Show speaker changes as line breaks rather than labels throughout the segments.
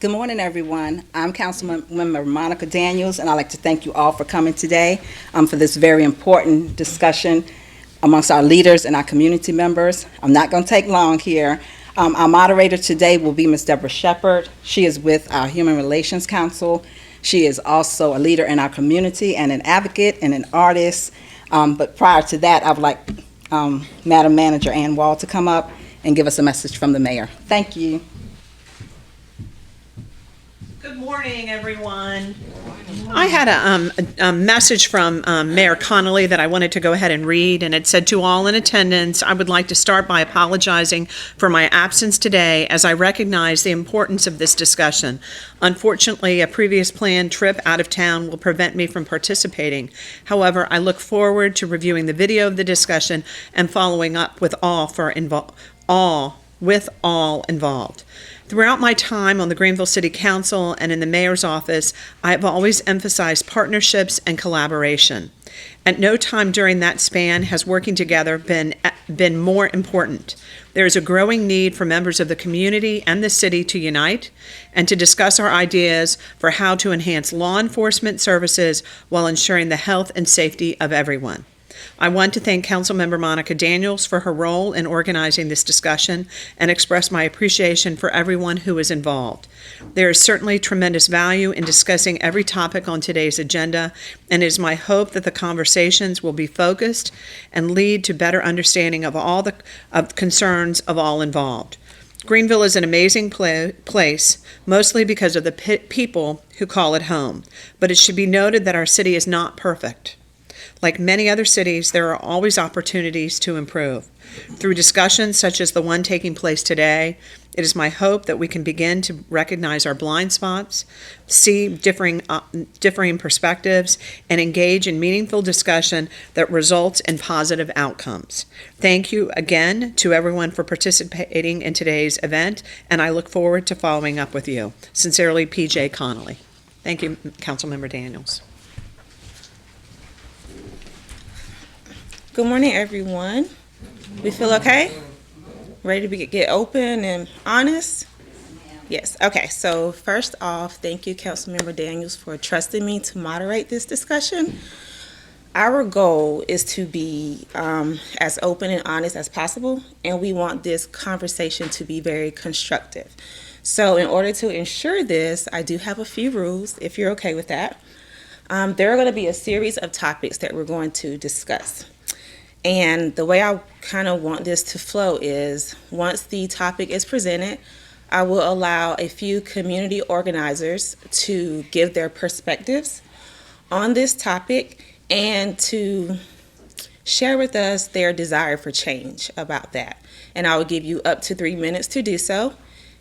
Good morning, everyone. I'm Councilmember Monica Daniels, and I'd like to thank you all for coming today for this very important discussion amongst our leaders and our community members. I'm not going to take long here. Our moderator today will be Ms. Deborah Sheppard. She is with our Human Relations Council. She is also a leader in our community and an advocate and an artist. But prior to that, I would like Madam Manager Ann Wall to come up and give us a message from the mayor. Thank you.
Good morning, everyone. I had a message from Mayor Connolly that I wanted to go ahead and read, and it said, "To all in attendance, I would like to start by apologizing for my absence today as I recognize the importance of this discussion. Unfortunately, a previous planned trip out of town will prevent me from participating. However, I look forward to reviewing the video of the discussion and following up with all involved. Throughout my time on the Greenville City Council and in the mayor's office, I have always emphasized partnerships and collaboration. At no time during that span has working together been more important. There is a growing need for members of the community and the city to unite and to discuss our ideas for how to enhance law enforcement services while ensuring the health and safety of everyone. I want to thank Councilmember Monica Daniels for her role in organizing this discussion and express my appreciation for everyone who is involved. There is certainly tremendous value in discussing every topic on today's agenda, and it is my hope that the conversations will be focused and lead to better understanding of all the concerns of all involved. Greenville is an amazing place, mostly because of the people who call it home, but it should be noted that our city is not perfect. Like many other cities, there are always opportunities to improve. Through discussions such as the one taking place today, it is my hope that we can begin to recognize our blind spots, see differing perspectives, and engage in meaningful discussion that results in positive outcomes. Thank you again to everyone for participating in today's event, and I look forward to following up with you. Sincerely, P.J. Connolly. Thank you, Councilmember Daniels.
Good morning, everyone. We feel okay? Ready to get open and honest? Yes. Okay. So first off, thank you, Councilmember Daniels, for trusting me to moderate this discussion. Our goal is to be as open and honest as possible, and we want this conversation to be very constructive. So in order to ensure this, I do have a few rules, if you're okay with that. There are going to be a series of topics that we're going to discuss. And the way I kind of want this to flow is once the topic is presented, I will allow a few community organizers to give their perspectives on this topic and to share with us their desire for change about that. And I will give you up to 3 minutes to do so.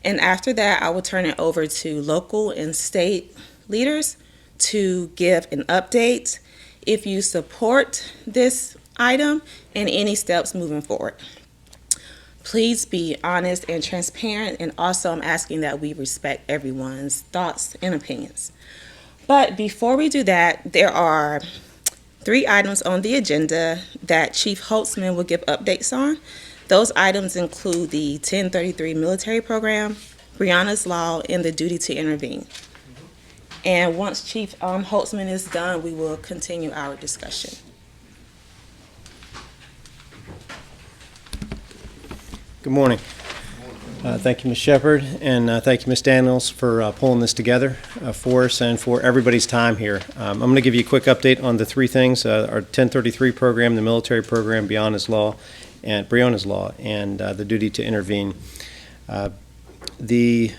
And after that, I will turn it over to local and state leaders to give an update if you support this item and any steps moving forward. Please be honest and transparent, and also I'm asking that we respect everyone's thoughts and opinions. But before we do that, there are 3 items on the agenda that Chief Holtzman will give updates on. Those items include the 1033 military program, Breonna's Law, and the duty to intervene. And once Chief Holtzman is done, we will continue our discussion.
Good morning. Thank you, Ms. Sheppard, and thank you, Ms. Daniels, for pulling this together for us and for everybody's time here. I'm going to give you a quick update on the 3 things, our 1033 program, the military program, Breonna's Law, and the duty to intervene. The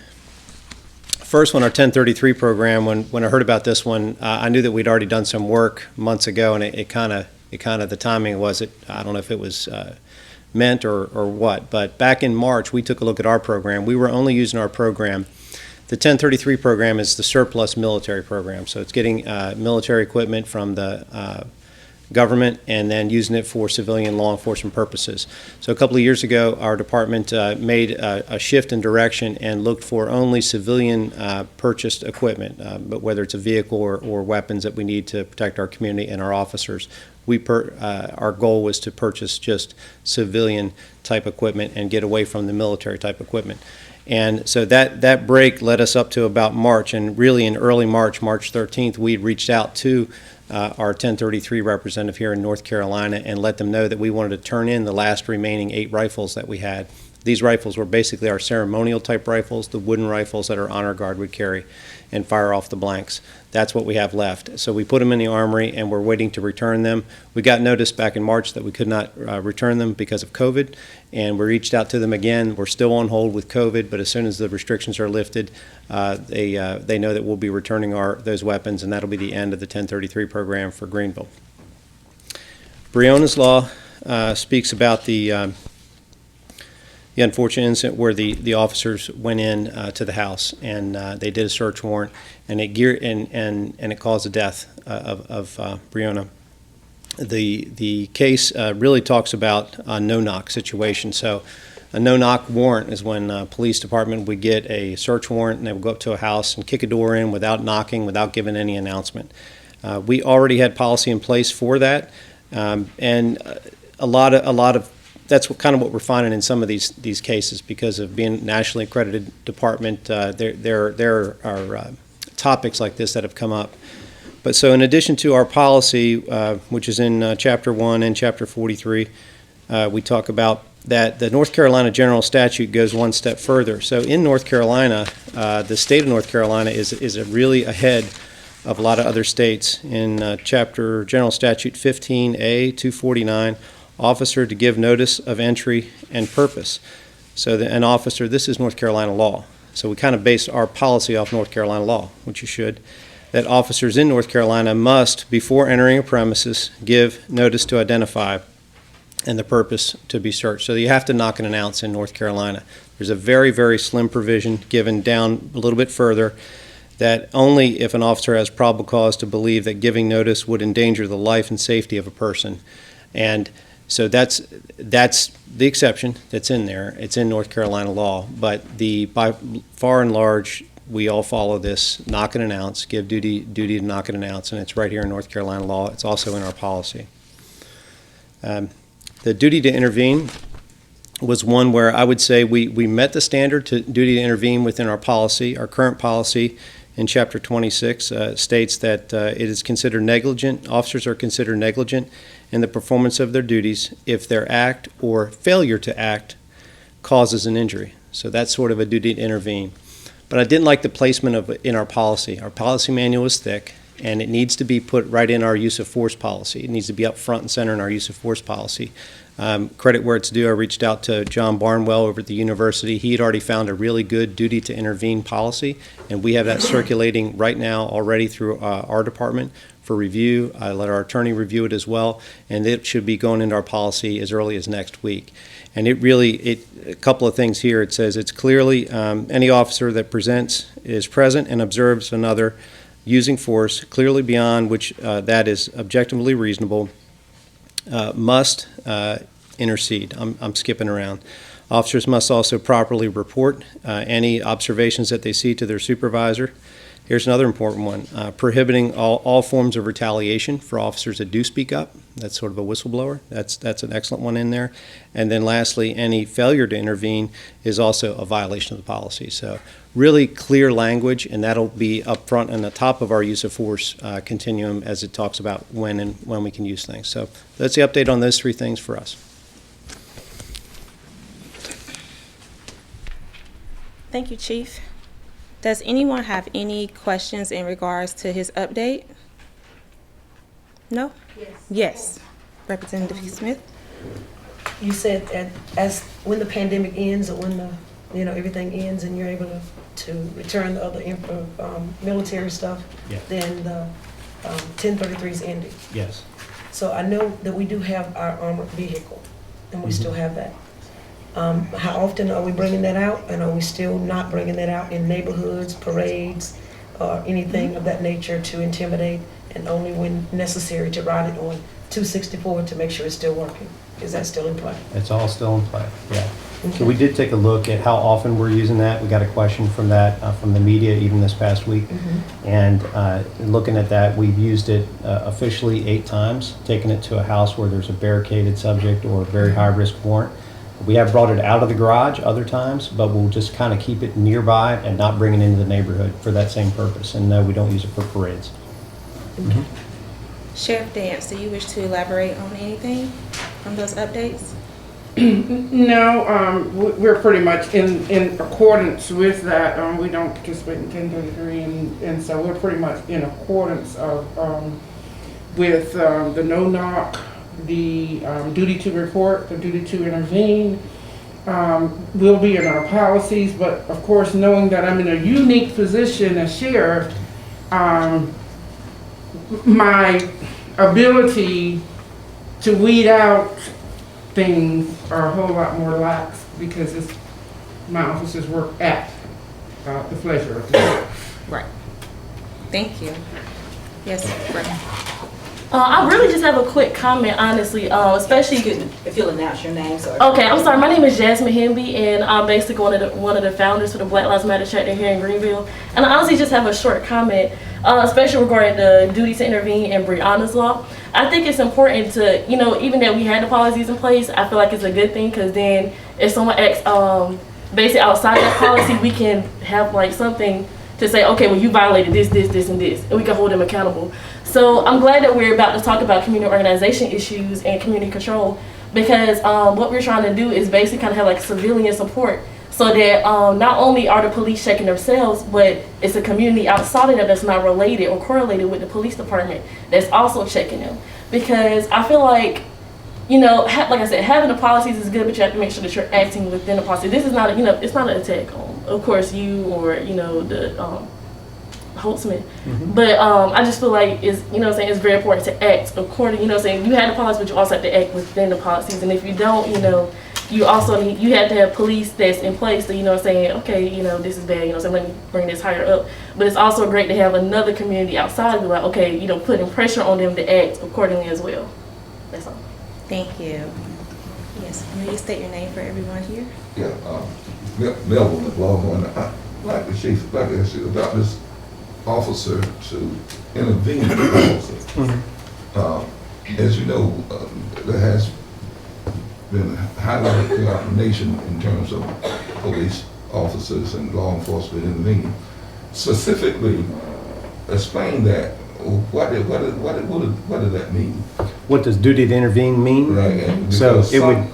first one, our 1033 program, when I heard about this one, I knew that we'd already done some work months ago, and it kind of the timing was I don't know if it was meant or what, but back in March we took a look at our program. We were only using our program. The 1033 program is the surplus military program, so it's getting military equipment from the government and then using it for civilian law enforcement purposes. So a couple of years ago our department made a shift in direction and looked for only civilian purchased equipment, but whether it's a vehicle or weapons that we need to protect our community and our officers. Our goal was to purchase just civilian type equipment and get away from the military type equipment. And so that break led us up to about March, and really in early March, March 13th, we reached out to our 1033 representative here in North Carolina and let them know that we wanted to turn in the last remaining 8 rifles that we had. These rifles were basically our ceremonial type rifles, the wooden rifles that our honor guard would carry and fire off the blanks. That's what we have left. So we put them in the armory and we're waiting to return them. We got notice back in March that we could not return them because of COVID, and we reached out to them again. We're still on hold with COVID, but as soon as the restrictions are lifted, they know that we'll be returning those weapons, and that'll be the end of the 1033 program for Greenville. Breonna's law speaks about the unfortunate incident where the officers went in to the house and they did a search warrant, and it caused the death of Breonna. The case really talks about a no-knock situation. So a no-knock warrant is when a police department would get a search warrant and they would go up to a house and kick a door in without knocking, without giving any announcement. We already had policy in place for that, and a lot of that's kind of what we're finding in some of these cases because of being a nationally accredited department. There are topics like this that have come up. But so in addition to our policy, which is in Chapter 1 and Chapter 43, we talk about that the North Carolina General Statute goes one step further. So in North Carolina, the state of North Carolina is really ahead of a lot of other states. In General Statute 15A 249, officer to give notice of entry and purpose. So an officer, this is North Carolina law. So we kind of base our policy off North Carolina law, which you should, that officers in North Carolina must, before entering a premises, give notice to identify and the purpose to be searched. So you have to knock and announce in North Carolina. There's a very, very slim provision given down a little bit further that only if an officer has probable cause to believe that giving notice would endanger the life and safety of a person. And so that's the exception that's in there. It's in North Carolina law, but by far and large, we all follow this knock and announce, give duty to knock and announce, and it's right here in North Carolina law. It's also in our policy. The duty to intervene was one where I would say we met the standard to duty to intervene within our policy. Our current policy in Chapter 26 states that it is considered negligent. Officers are considered negligent in the performance of their duties if their act or failure to act causes an injury. So that's sort of a duty to intervene. But I didn't like the placement of it in our policy. Our policy manual is thick, and it needs to be put right in our use of force policy. It needs to be up front and center in our use of force policy. Credit where it's due, I reached out to John Barnwell over at the university. He had already found a really good duty to intervene policy, and we have that circulating right now already through our department for review. I let our attorney review it as well, and it should be going into our policy as early as next week. And a couple of things here. It says it's clearly any officer that is present and observes another using force clearly beyond which that is objectively reasonable must intercede. I'm skipping around. Officers must also properly report any observations that they see to their supervisor. Here's another important one, prohibiting all forms of retaliation for officers that do speak up. That's sort of a whistleblower. That's an excellent one in there. And then lastly, any failure to intervene is also a violation of the policy. So really clear language, and that'll be up front and the top of our use of force continuum as it talks about when we can use things. So that's the update on those 3 things for us.
Thank you, Chief. Does anyone have any questions in regards to his update? No? Yes. Representative Smith?
You said as when the pandemic ends or when everything ends and you're able to return the other military stuff,
Yeah.
then the 1033 is ending.
Yes.
So I know that we do have our armored vehicle, and we still have that. How often are we bringing that out, and are we still not bringing that out in neighborhoods, parades, or anything of that nature to intimidate, and only when necessary to ride it on 264 to make sure it's still working? Is that still in play?
It's all still in play, yeah.
Okay.
So we did take a look at how often we're using that. We got a question from that, from the media even this past week.
Mm-hmm.
And looking at that, we've used it officially 8 times, taken it to a house where there's a barricaded subject or a very high-risk warrant. We have brought it out of the garage other times, but we'll just kind of keep it nearby and not bring it into the neighborhood for that same purpose. And no, we don't use it for parades.
Sheriff Dance, do you wish to elaborate on anything on those updates?
No, we're pretty much in accordance with that. We don't participate in 1033, and so we're pretty much in accordance of with the no knock, the duty to report, the duty to intervene. Will be in our policies, but of course, knowing that I'm in a unique position as sheriff, my ability to weed out things are a whole lot more lax because my officers work at the pleasure of the sheriff.
Right. Thank you. Yes, right.
I really just have a quick comment, honestly, especially.
If you'll announce your name, sir.
Okay, I'm sorry. My name is Jasmine Hemby, and I'm basically one of the founders for the Black Lives Matter chapter here in Greenville. And I honestly just have a short comment, especially regarding the duty to intervene in Breonna's law. I think it's important to, even that we had the policies in place, I feel like it's a good thing, because then if someone acts basically outside that policy, we can have like something to say, okay, well, you violated this, and this, and we can hold them accountable. So I'm glad that we're about to talk about community organization issues and community control, because what we're trying to do is basically kind of have like civilian support, so that not only are the police checking themselves, but it's a community outside of them that's not related or correlated with the police department that's also checking them. Because I feel like, like I said, having the policies is good, but you have to make sure that you're acting within the policy. This is not, it's not an attack on, of course, you or, the Holtzman.
Mm-hmm.
But I just feel like it's, it's very important to act according, you have the policy, but you also have to act within the policies. And if you don't, you also you have to have police that's in place to, okay, this is bad, so let me bring this higher up. But it's also great to have another community outside of it, like, okay, putting pressure on them to act accordingly as well. That's all.
Thank you. Yes, will you state your name for everyone here?
Yeah, Melville McLaughlin. I'd like to ask you about this officer to intervene with the officer. As you know, there has been highlighted throughout the nation in terms of police officers and law enforcement intervening. Specifically, explain that. What did that mean?
What does duty to intervene mean?
Right.
So it would.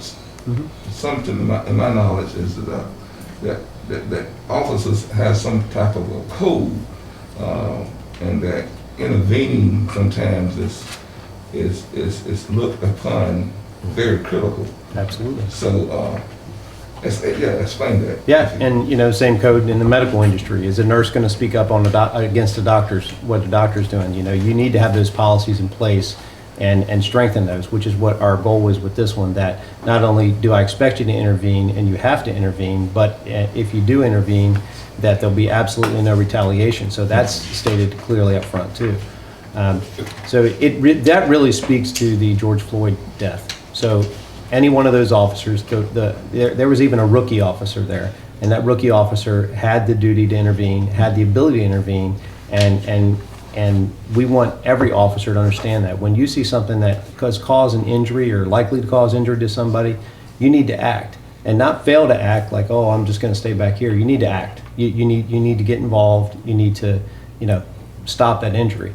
Something in my knowledge is that officers have some type of a code, and that intervening sometimes is looked upon very critical.
Absolutely.
So, explain that.
Yeah, and same code in the medical industry. Is a nurse going to speak up on against the doctors, what the doctor's doing? You need to have those policies in place and strengthen those, which is what our goal is with this one, that not only do I expect you to intervene and you have to intervene, but if you do intervene, that there'll be absolutely no retaliation. So that's stated clearly up front too. So that really speaks to the George Floyd death. So any one of those officers, there was even a rookie officer there, and that rookie officer had the duty to intervene, had the ability to intervene, and we want every officer to understand that when you see something that could cause an injury or likely to cause injury to somebody, you need to act, and not fail to act like, oh, I'm just going to stay back here. You need to act. You need to get involved. You need to, stop that injury.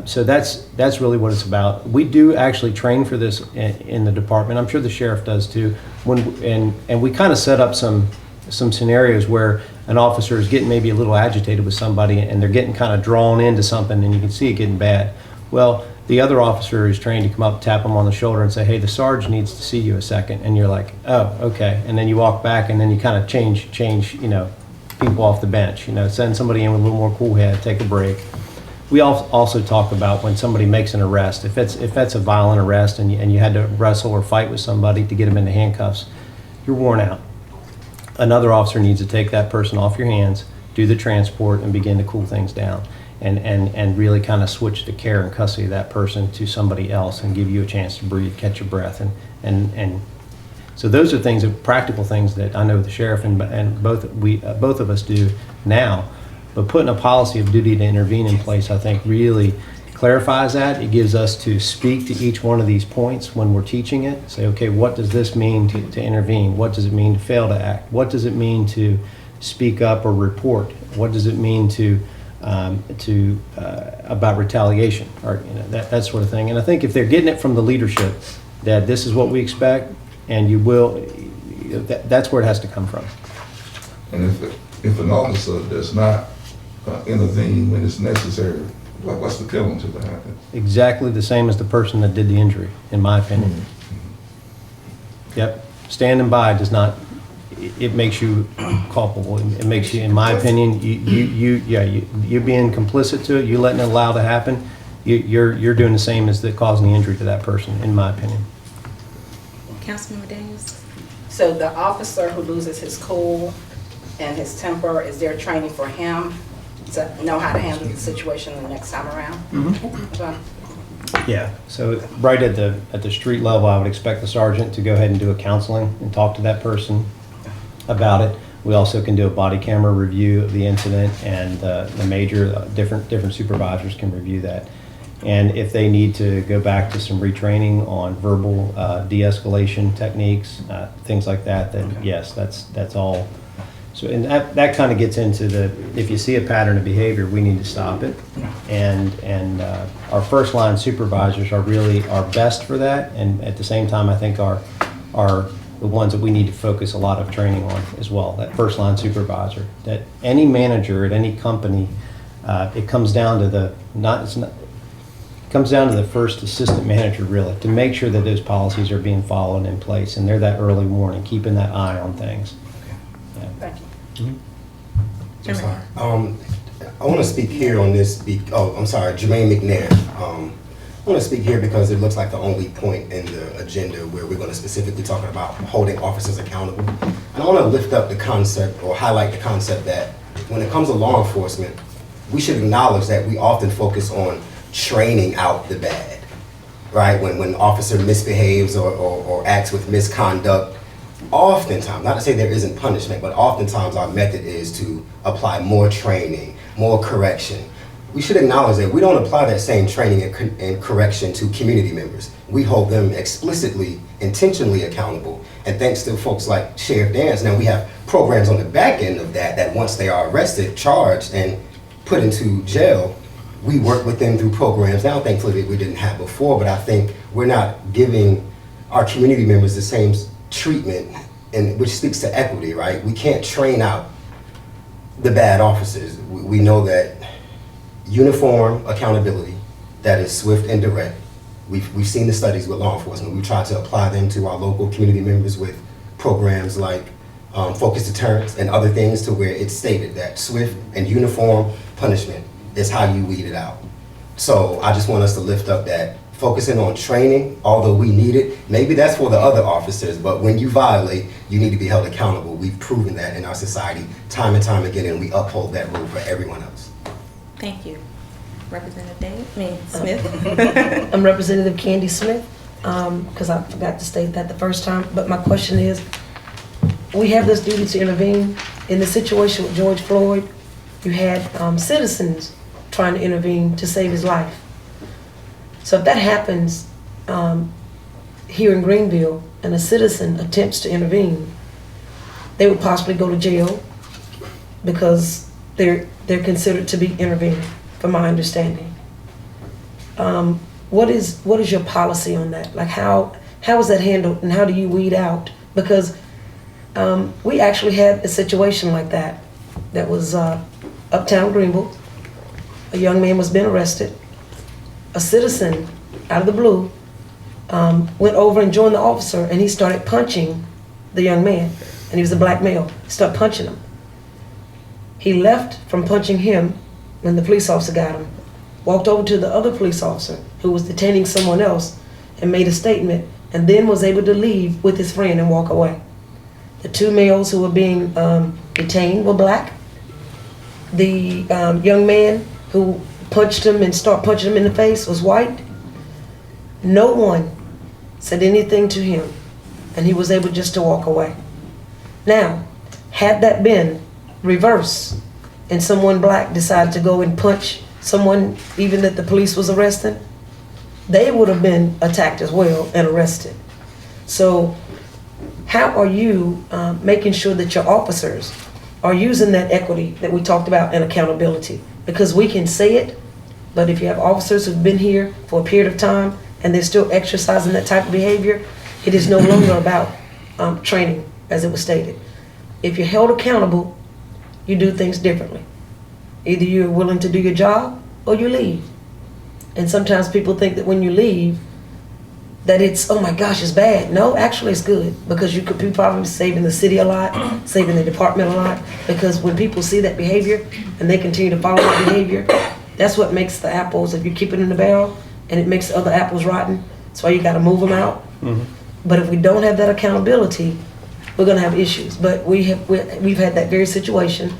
So that's really what it's about. We do actually train for this in the department. I'm sure the sheriff does too. And we kind of set up some scenarios where an officer is getting maybe a little agitated with somebody and they're getting kind of drawn into something and you can see it getting bad. Well, the other officer is trained to come up, tap them on the shoulder and say, hey, the Sarge needs to see you a second. And you're like, oh, okay. And then you walk back and then you kind of change, people off the bench, send somebody in with a little more cool head, take a break. We also talk about when somebody makes an arrest, if that's a violent arrest and you had to wrestle or fight with somebody to get them into handcuffs, you're worn out. Another officer needs to take that person off your hands, do the transport, and begin to cool things down, and really kind of switch the care and custody of that person to somebody else and give you a chance to breathe, catch your breath, and so those are things, practical things that I know the sheriff and both of us do now. But putting a policy of duty to intervene in place, I think, really clarifies that. It gives us to speak to each one of these points when we're teaching it. Say, okay, what does this mean to intervene? What does it mean to fail to act? What does it mean to speak up or report? What does it mean to about retaliation, or that sort of thing? And I think if they're getting it from the leadership that this is what we expect, and you will, that's where it has to come from.
And if an officer does not intervene when it's necessary, what's the penalty for that?
Exactly the same as the person that did the injury, in my opinion. Yep, standing by does not. It makes you culpable. It makes you, in my opinion, you're being complicit to it. You letting it allow to happen. You're doing the same as causing the injury to that person, in my opinion.
Councilmember Daniels?
So the officer who loses his cool and his temper, is there training for him to know how to handle the situation the next time around? Okay.
Yeah. So right at the street level, I would expect the sergeant to go ahead and do a counseling and talk to that person about it. We also can do a body camera review of the incident, and the major different supervisors can review that. And if they need to go back to some retraining on verbal de-escalation techniques, things like that, then yes, that's all. So, and that kind of gets into if you see a pattern of behavior, we need to stop it. And our first line supervisors are really our best for that. And at the same time, I think are the ones that we need to focus a lot of training on as well. That first line supervisor, that any manager at any company, it comes down to the first assistant manager, really, to make sure that those policies are being followed in place, and they're that early warning, keeping that eye on things. Yeah.
Thank you.
I'm sorry. I want to speak here on this. I'm sorry, Jermaine McNair. I want to speak here because it looks like the only point in the agenda where we're going to specifically talk about holding officers accountable. And I want to lift up the concept, or highlight the concept, that when it comes to law enforcement, we should acknowledge that we often focus on training out the bad, right? When an officer misbehaves or acts with misconduct, oftentimes, not to say there isn't punishment, but oftentimes our method is to apply more training, more correction. We should acknowledge that we don't apply that same training and correction to community members. We hold them explicitly, intentionally accountable. And thanks to folks like Sheriff Dance, now we have programs on the back end of that once they are arrested, charged, and put into jail, we work with them through programs now, thankfully, that we didn't have before. But I think we're not giving our community members the same treatment, and which speaks to equity, right? We can't train out the bad officers. We know that uniform accountability that is swift and direct. We've seen the studies with law enforcement. We try to apply them to our local community members with programs like focused deterrence and other things, to where it's stated that swift and uniform punishment is how you weed it out. So I just want us to lift up that focusing on training, although we need it, maybe that's for the other officers, but when you violate, you need to be held accountable. We've proven that in our society time and time again, and we uphold that rule for everyone else.
Thank you. Representative Smith.
I'm Representative Candy Smith, because I forgot to state that the first time, but my question is, we have this duty to intervene. In the situation with George Floyd, you had citizens trying to intervene to save his life. So if that happens here in Greenville and a citizen attempts to intervene, they would possibly go to jail because they're considered to be intervening, from my understanding. What is your policy on that? Like how is that handled, and how do you weed out? Because we actually had a situation like that was uptown Greenville. A young man was being arrested. A citizen, out of the blue, went over and joined the officer, and he started punching the young man. And he was a black male. He started punching him. He left from punching him when the police officer got him, walked over to the other police officer who was detaining someone else and made a statement, and then was able to leave with his friend and walk away. The two males who were being detained were black. The young man who punched him and started punching him in the face was white. No one said anything to him, and he was able just to walk away. Now, had that been reverse, and someone black decided to go and punch someone even that the police was arresting, they would have been attacked as well and arrested. So how are you making sure that your officers are using that equity that we talked about and accountability? Because we can say it, but if you have officers who've been here for a period of time and they're still exercising that type of behavior, it is no longer about training, as it was stated. If you're held accountable, you do things differently. Either you're willing to do your job or you leave. And sometimes people think that when you leave, that it's, oh my gosh, it's bad. No, actually it's good, because you could be probably saving the city a lot, saving the department a lot, because when people see that behavior and they continue to follow that behavior, that's what makes the apples, if you keep it in the barrel, and it makes the other apples rotten. That's why you gotta move them out. Mm-hmm. But if we don't have that accountability, we're gonna have issues. But we've had that very situation,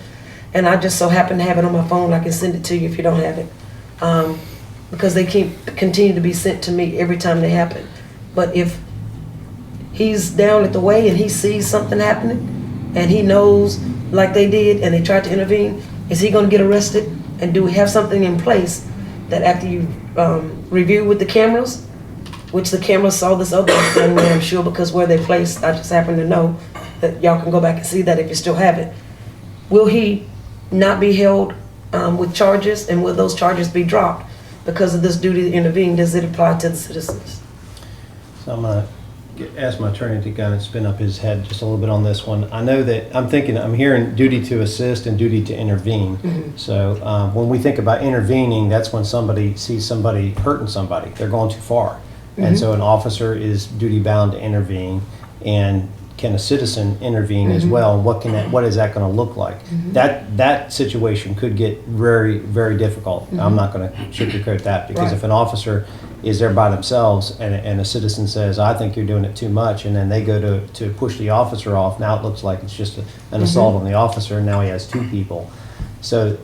and I just so happen to have it on my phone. I can send it to you if you don't have it, because they continue to be sent to me every time they happen. But if he's down at the way and he sees something happening, and he knows like they did, and they tried to intervene, is he gonna get arrested? And do we have something in place that after you review with the cameras, which the cameras saw this other thing, I'm sure, because where they placed, I just happen to know that y'all can go back and see that if you still have it. Will he not be held with charges, and will those charges be dropped because of this duty to intervene? Does it apply to the citizens?
So I'm going to ask my attorney to kind of spin up his head just a little bit on this one. I know that I'm hearing duty to assist and duty to intervene. Mm-hmm. So when we think about intervening, that's when somebody sees somebody hurting somebody. They're going too far. And so an officer is duty bound to intervene, and can a citizen intervene as well? What is that going to look like? That situation could get very, very difficult. I'm not going to sugarcoat that, because if an officer is there by themselves and a citizen says, I think you're doing it too much, and then they go to push the officer off, now it looks like it's just an assault on the officer, and now he has two people. So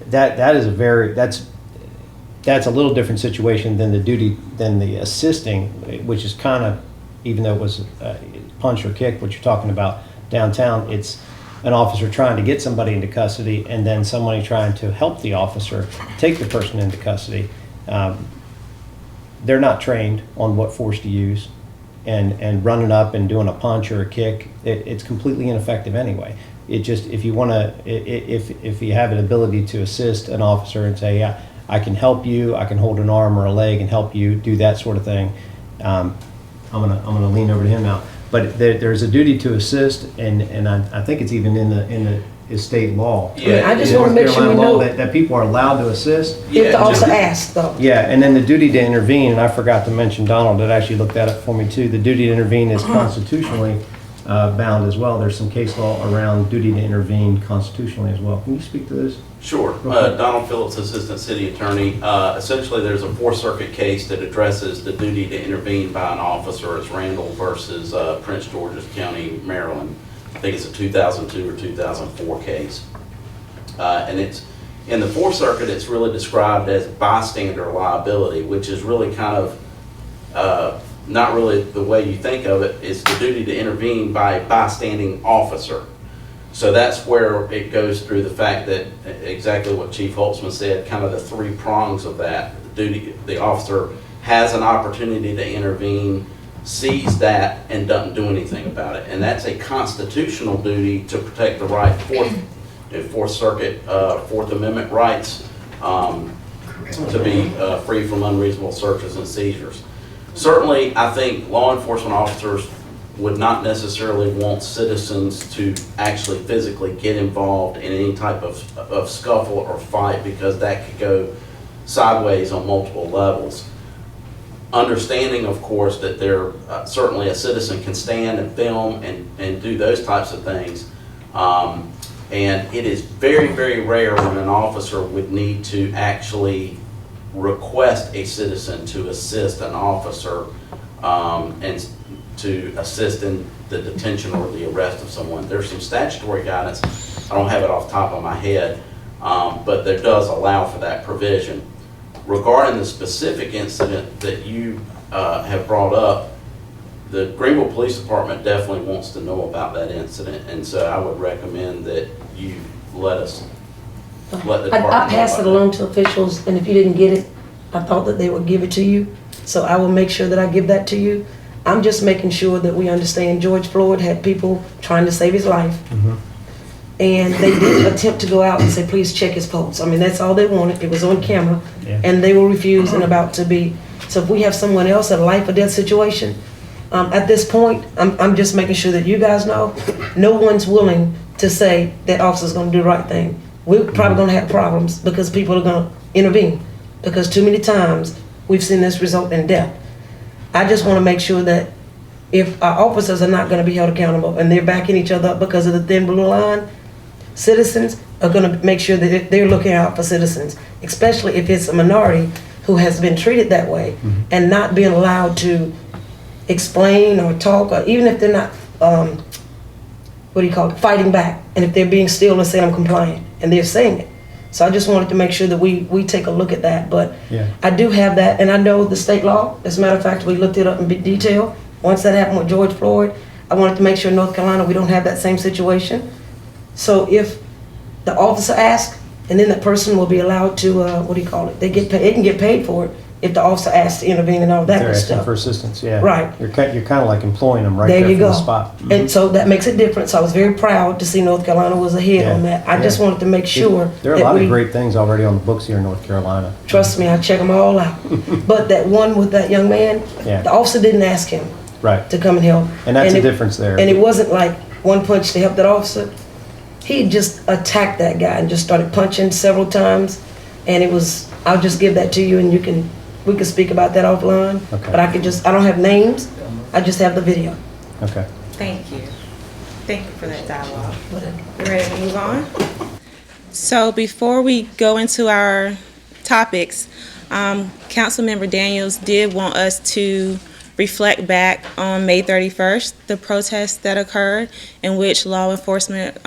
that's a little different situation than the assisting, which is kind of, even though it was punch or kick, what you're talking about downtown, it's an officer trying to get somebody into custody, and then somebody trying to help the officer take the person into custody. They're not trained on what force to use, and running up and doing a punch or a kick, it's completely ineffective anyway. It just, if you want to, if you have an ability to assist an officer and say, yeah, I can help you, I can hold an arm or a leg and help you do that sort of thing, I'm gonna lean over to him now. But there's a duty to assist, and I think it's even in the state law.
Yeah, I just want to make sure we know
that people are allowed to assist.
If the officer asks, though.
Yeah, and then the duty to intervene, and I forgot to mention, Donald did actually look that up for me too. The duty to intervene is constitutionally bound as well. There's some case law around duty to intervene constitutionally as well. Can you speak to this?
Sure. Donald Phillips, Assistant City Attorney. Essentially, there's a Fourth Circuit case that addresses the duty to intervene by an officer. It's Randall versus Prince George's County, Maryland. I think it's a 2002 or 2004 case. And it's in the Fourth Circuit, it's really described as bystander liability, which is really kind of not really the way you think of it. It's the duty to intervene by a bystanding officer. So that's where it goes through the fact that exactly what Chief Holtzman said, kind of the three prongs of that. The officer has an opportunity to intervene, sees that, and doesn't do anything about it. And that's a constitutional duty to protect the right, Fourth Circuit, Fourth Amendment rights to be free from unreasonable searches and seizures. Certainly, I think law enforcement officers would not necessarily want citizens to actually physically get involved in any type of scuffle or fight, because that could go sideways on multiple levels. Understanding, of course, that there certainly a citizen can stand and film and do those types of things. And it is very, very rare when an officer would need to actually request a citizen to assist an officer and to assist in the detention or the arrest of someone. There's some statutory guidance, I don't have it off the top of my head, but there does allow for that provision. Regarding the specific incident that you have brought up, the Greenville Police Department definitely wants to know about that incident, and so I would recommend that you let us let the
I
department know
passed it
about
along to officials, and if you didn't get it, I thought that they would give it to you. So I will make sure that I give that to you. I'm just making sure that we understand George Floyd had people trying to save his life. And they did attempt to go out and say, please check his pulse. I mean, that's all they wanted. It was on camera. And they were refused and about to be. So if we have someone else in a life or death situation, at this point, I'm just making sure that you guys know, no one's willing to say that officer's gonna do the right thing. We're probably gonna have problems because people are gonna intervene. Because too many times, we've seen this result in death. I just wanna make sure that if our officers are not gonna be held accountable and they're backing each other up because of the thin blue line, citizens are gonna make sure that they're looking out for citizens, especially if it's a minority who has been treated that way and not being allowed to explain or talk, or even if they're not, fighting back, and if they're being still and saying I'm compliant, and they're saying it. So I just wanted to make sure that we take a look at that, but I do have that, and I know the state law. As a matter of fact, we looked it up in detail. Once that happened with George Floyd, I wanted to make sure in North Carolina we don't have that same situation. So if the officer asks, and then that person will be allowed to, they can get paid for it if the officer asks to intervene and all that
They're
good
asking
stuff.
for assistance, yeah.
Right.
You're kind of like employing them right
There
there
you
from
go.
the spot.
And so that makes a difference. I was very proud to see North Carolina was ahead on that. I just wanted to make sure
There are a
that
lot of great things already on the books here in North Carolina.
trust me, I check them all out. But that one with that young man, the officer didn't ask him
Right.
to come and help.
And that's the difference there.
And it wasn't like one punch to help that officer. He just attacked that guy and just started punching several times. And it was, I'll just give that to you and we can speak about that offline.
Okay.
But I don't have names, I just have the video.
Okay.
Thank you. Thank you for that dialogue. You ready to move on? So before we go into our topics, Councilmember Daniels did want us to reflect back on May 31st, the protests that occurred in which law enforcement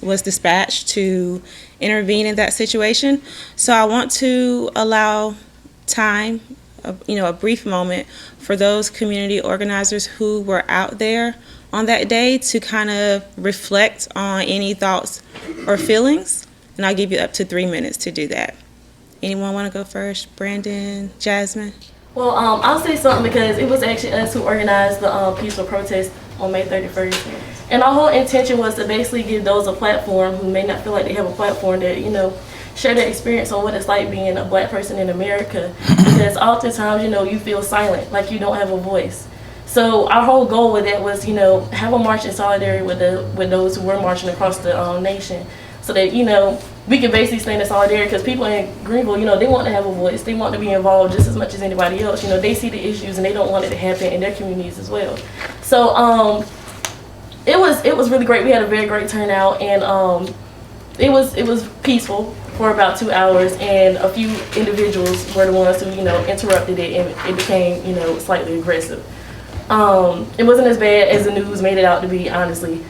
was dispatched to intervene in that situation. So I want to allow time, a brief moment for those community organizers who were out there on that day to kind of reflect on any thoughts or feelings. And I'll give you up to 3 minutes to do that. Anyone want to go first? Brandon, Jasmine?
Well, I'll say something because it was actually us who organized the peaceful protest on May 31st. And our whole intention was to basically give those a platform who may not feel like they have a platform to, share their experience on what it's like being a Black person in America. Because oftentimes, you feel silent, like you don't have a voice. So our whole goal with that was, have a march in solidarity with those who were marching across the nation. So that, we can basically stand in solidarity because people in Greenville, they want to have a voice. They want to be involved just as much as anybody else. They see the issues and they don't want it to happen in their communities as well. So it was really great. We had a very great turnout, and it was peaceful for about 2 hours, and a few individuals were the ones who interrupted it, and it became slightly aggressive. It wasn't as bad as the news made it out to be, honestly.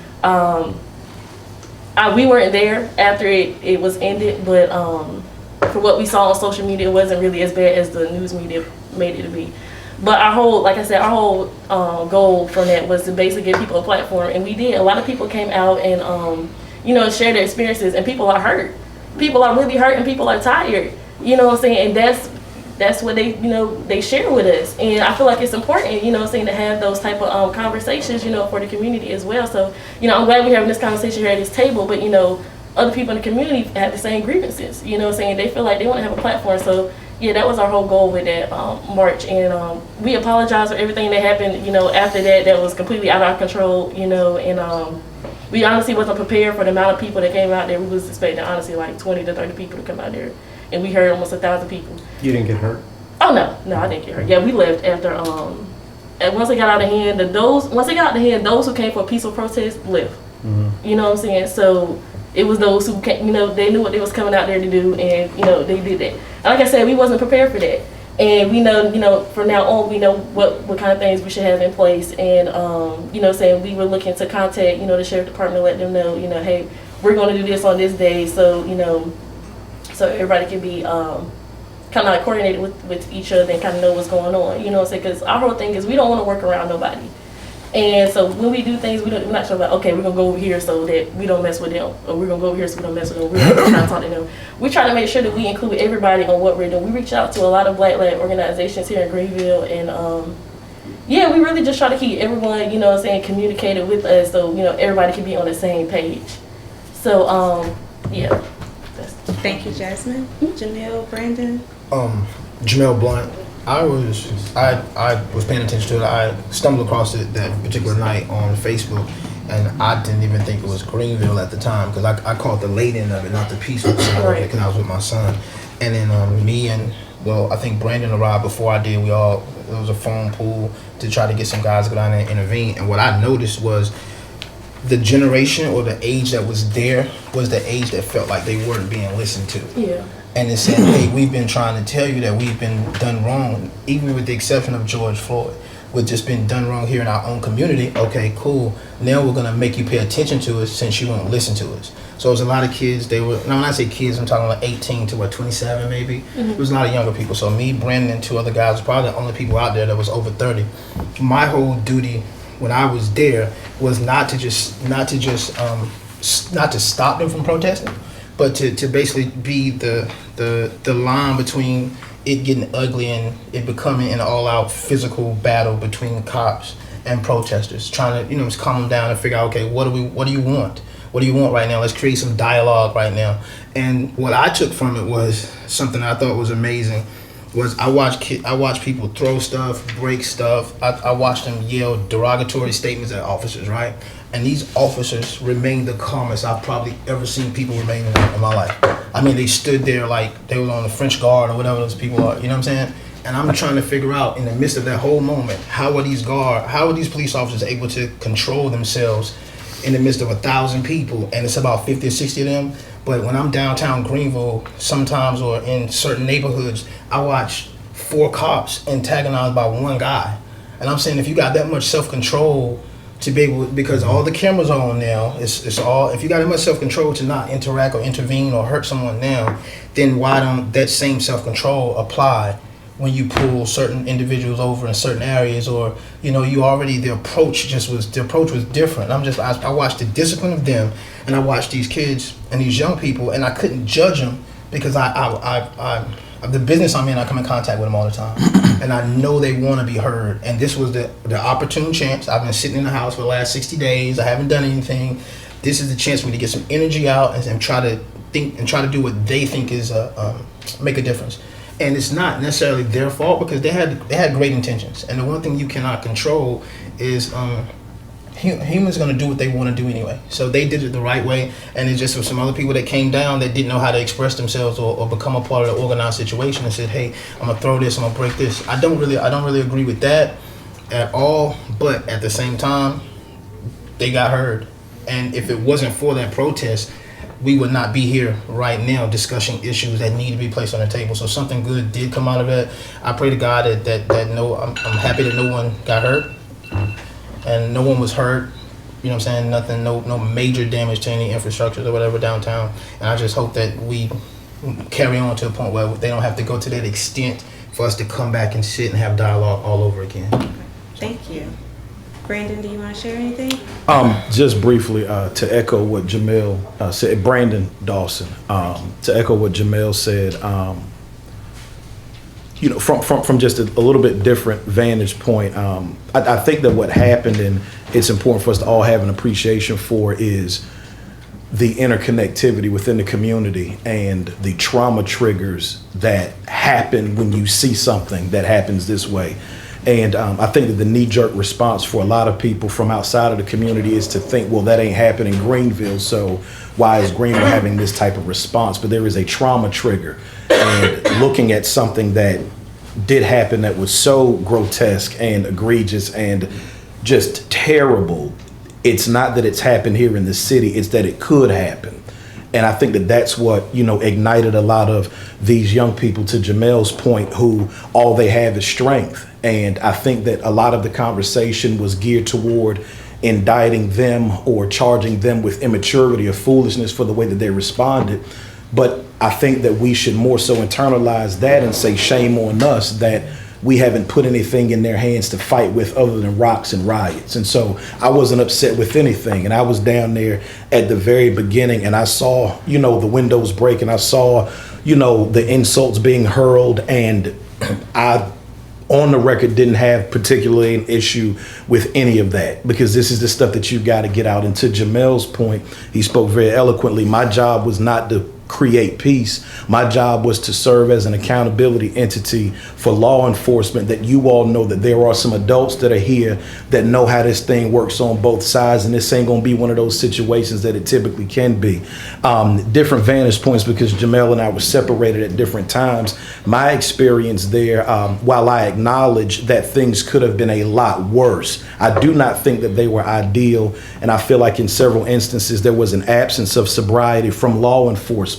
We weren't there after it was ended, but for what we saw on social media, it wasn't really as bad as the news media made it to be. But our whole goal from that was to basically give people a platform, and we did. A lot of people came out and shared their experiences, and people are hurt. People are really hurt, and people are tired. You know what I'm saying? And that's what they share with us. And I feel like it's important, to have those type of conversations, for the community as well. So, I'm glad we're having this conversation here at this table, but, other people in the community have the same grievances, they feel like they want to have a platform. So, yeah, that was our whole goal with that march. And we apologize for everything that happened, after that was completely out of our control, and we honestly wasn't prepared for the amount of people that came out there. We was expecting, honestly, like 20 to 30 people to come out there. And we heard almost 1,000 people.
You didn't get hurt?
Oh, no, I didn't get hurt. Yeah, we left after, and once it got out of hand, those who came for a peaceful protest left. Mm-hmm. You know what I'm saying? So it was those who came, they knew what they was coming out there to do, and, they did that. And like I said, we wasn't prepared for that. And we know, from now on, we know what kind of things we should have in place. And, saying we were looking to contact, the sheriff department, let them know, hey, we're going to do this on this day. So, so everybody can be kind of like coordinated with each other and kind of know what's going on. Because our whole thing is we don't want to work around nobody. And so when we do things, we're not sure like, okay, we're gonna go over here so that we don't mess with them, or we're gonna go over here so we don't mess with them. We're not trying to talk to them. We try to make sure that we include everybody on what we're doing. We reach out to a lot of Black-led organizations here in Greenville, and yeah, we really just try to keep everyone, you know what I'm saying, communicated with us, so you know everybody can be on the same page. So yeah.
Thank you, Jasmine. Jamil, Brandon.
Jamel Blunt. I was paying attention to it. I stumbled across it that particular night on Facebook, and I didn't even think it was Greenville at the time because I caught the late end of it, not the peaceful side of it, because I was with my son. And then me and, well, I think Brandon arrived before I did. It was a phone pool to try to get some guys to go down there and intervene. And what I noticed was the generation or the age that was there was the age that felt like they weren't being listened to.
Yeah.
And it said, hey, we've been trying to tell you that we've been done wrong, even with the exception of George Floyd. We've just been done wrong here in our own community. Okay, cool. Now we're going to make you pay attention to us since you won't listen to us. So it was a lot of kids. Now when I say kids, I'm talking like 18 to 27 maybe.
Mm-hmm.
It was a lot of younger people. So me, Brandon, and two other guys were probably the only people out there that was over 30. My whole duty when I was there was not to stop them from protesting, but to basically be the line between it getting ugly and it becoming an all-out physical battle between cops and protesters, trying to just calm them down and figure out, okay, what do you want? What do you want right now? Let's create some dialogue right now. And what I took from it was something I thought was amazing. Was I watched people throw stuff, break stuff. I watched them yell derogatory statements at officers, right? And these officers remained the calmest I've probably ever seen people remain in my life. I mean, they stood there like they were on the French Guard or whatever those people are, you know what I'm saying? And I'm trying to figure out in the midst of that whole moment, how are these police officers able to control themselves in the midst of 1,000 people, and it's about 50 or 60 of them. But when I'm downtown Greenville sometimes, or in certain neighborhoods, I watch 4 cops antagonized by one guy. And I'm saying, if you got that much self-control to be able, because all the cameras are on now, it's all, if you got that much self-control to not interact or intervene or hurt someone now, then why don't that same self-control apply when you pull certain individuals over in certain areas, or the approach was different. I watched the discipline of them, and I watched these kids and these young people, and I couldn't judge them because the business I'm in, I come in contact with them all the time, and I know they want to be heard. And this was the opportune chance. I've been sitting in the house for the last 60 days. I haven't done anything. This is the chance for me to get some energy out and try to think and try to do what they think is make a difference. And it's not necessarily their fault because they had great intentions. And the one thing you cannot control is humans are going to do what they want to do anyway. So they did it the right way, and it just was some other people that came down that didn't know how to express themselves or become a part of the organized situation and said, hey, I'm going to throw this, I'm going to break this. I don't really agree with that at all, but at the same time, they got heard. And if it wasn't for that protest, we would not be here right now discussing issues that need to be placed on the table. So something good did come out of it. I pray to God I'm happy that no one got hurt and no one was hurt. You know what I'm saying? Nothing, no major damage to any infrastructures or whatever downtown. And I just hope that we carry on to a point where they don't have to go to that extent for us to come back and sit and have dialogue all over again.
Thank you. Brandon, do you want to share anything?
Just briefly, to echo what Jamel said, Brandon Dawson, to echo what Jamel said, from just a little bit different vantage point, I think that what happened, and it's important for us to all have an appreciation for, is the interconnectivity within the community and the trauma triggers that happen when you see something that happens this way. And I think that the knee-jerk response for a lot of people from outside of the community is to think, well, that ain't happening in Greenville, so why is Greenville having this type of response? But there is a trauma trigger. And looking at something that did happen that was so grotesque and egregious and just terrible, it's not that it's happened here in the city, it's that it could happen. And I think that that's what, ignited a lot of these young people, to Jamel's point, who all they have is strength. And I think that a lot of the conversation was geared toward indicting them or charging them with immaturity or foolishness for the way that they responded. But I think that we should more so internalize that and say shame on us that we haven't put anything in their hands to fight with other than rocks and riots. And so I wasn't upset with anything. And I was down there at the very beginning, and I saw, you know, the windows break, and I saw, you know, the insults being hurled, and I, on the record, didn't have particularly an issue with any of that, because this is the stuff that you've got to get out. And to Jamel's point, he spoke very eloquently. My job was not to create peace. My job was to serve as an accountability entity for law enforcement, that you all know that there are some adults that are here that know how this thing works on both sides, and this ain't gonna be one of those situations that it typically can be. Different vantage points, because Jamel and I were separated at different times. My experience there, while I acknowledge that things could have been a lot worse, I do not think that they were ideal, and I feel like in several instances there was an absence of sobriety from law enforcement.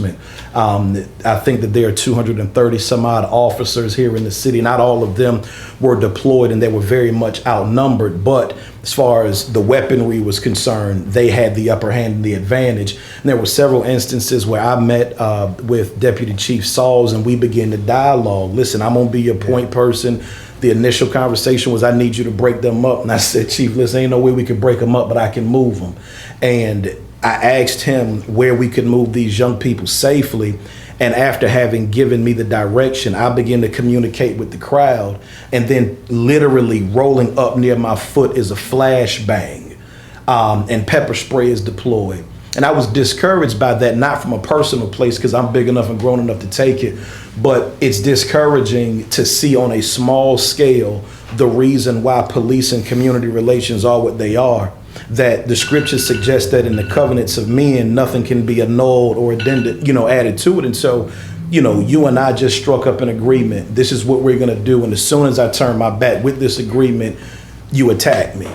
I think that there are 230 some odd officers here in the city. Not all of them were deployed, and they were very much outnumbered. But as far as the weaponry was concerned, they had the upper hand and the advantage. And there were several instances where I met with Deputy Chief Sauls, and we began to dialogue. Listen, I'm going to be your point person. The initial conversation was, I need you to break them up. And I said, Chief, listen, ain't no way we can break them up, but I can move them. And I asked him where we could move these young people safely. And after having given me the direction, I began to communicate with the crowd. And then literally rolling up near my foot is a flashbang, and pepper spray is deployed. And I was discouraged by that, not from a personal place, because I'm big enough and grown enough to take it, but it's discouraging to see on a small scale the reason why police and community relations are what they are. That the scriptures suggest that in the covenants of men, nothing can be annulled or addended, added to it. And so, you and I just struck up an agreement. This is what we're going to do. And as soon as I turn my back with this agreement, you attack me.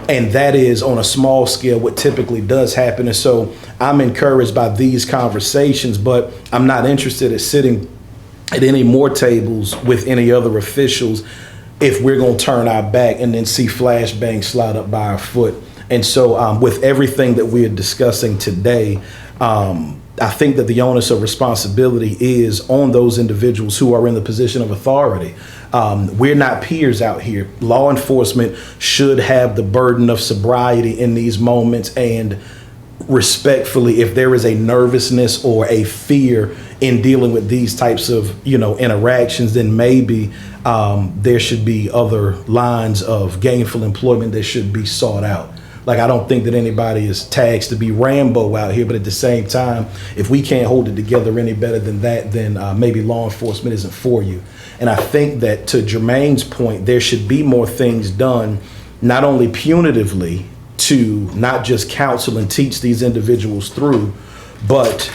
And that is on a small scale what typically does happen. And so I'm encouraged by these conversations, but I'm not interested in sitting at any more tables with any other officials if we're going to turn our back and then see flashbangs slide up by our foot. And so with everything that we are discussing today, I think that the onus of responsibility is on those individuals who are in the position of authority. We're not peers out here. Law enforcement should have the burden of sobriety in these moments. And respectfully, if there is a nervousness or a fear in dealing with these types of, interactions, then maybe there should be other lines of gainful employment that should be sought out. Like, I don't think that anybody is taxed to be Rambo out here, but at the same time, if we can't hold it together any better than that, then maybe law enforcement isn't for you. And I think that, to Jermaine's point, there should be more things done, not only punitively to not just counsel and teach these individuals through, but,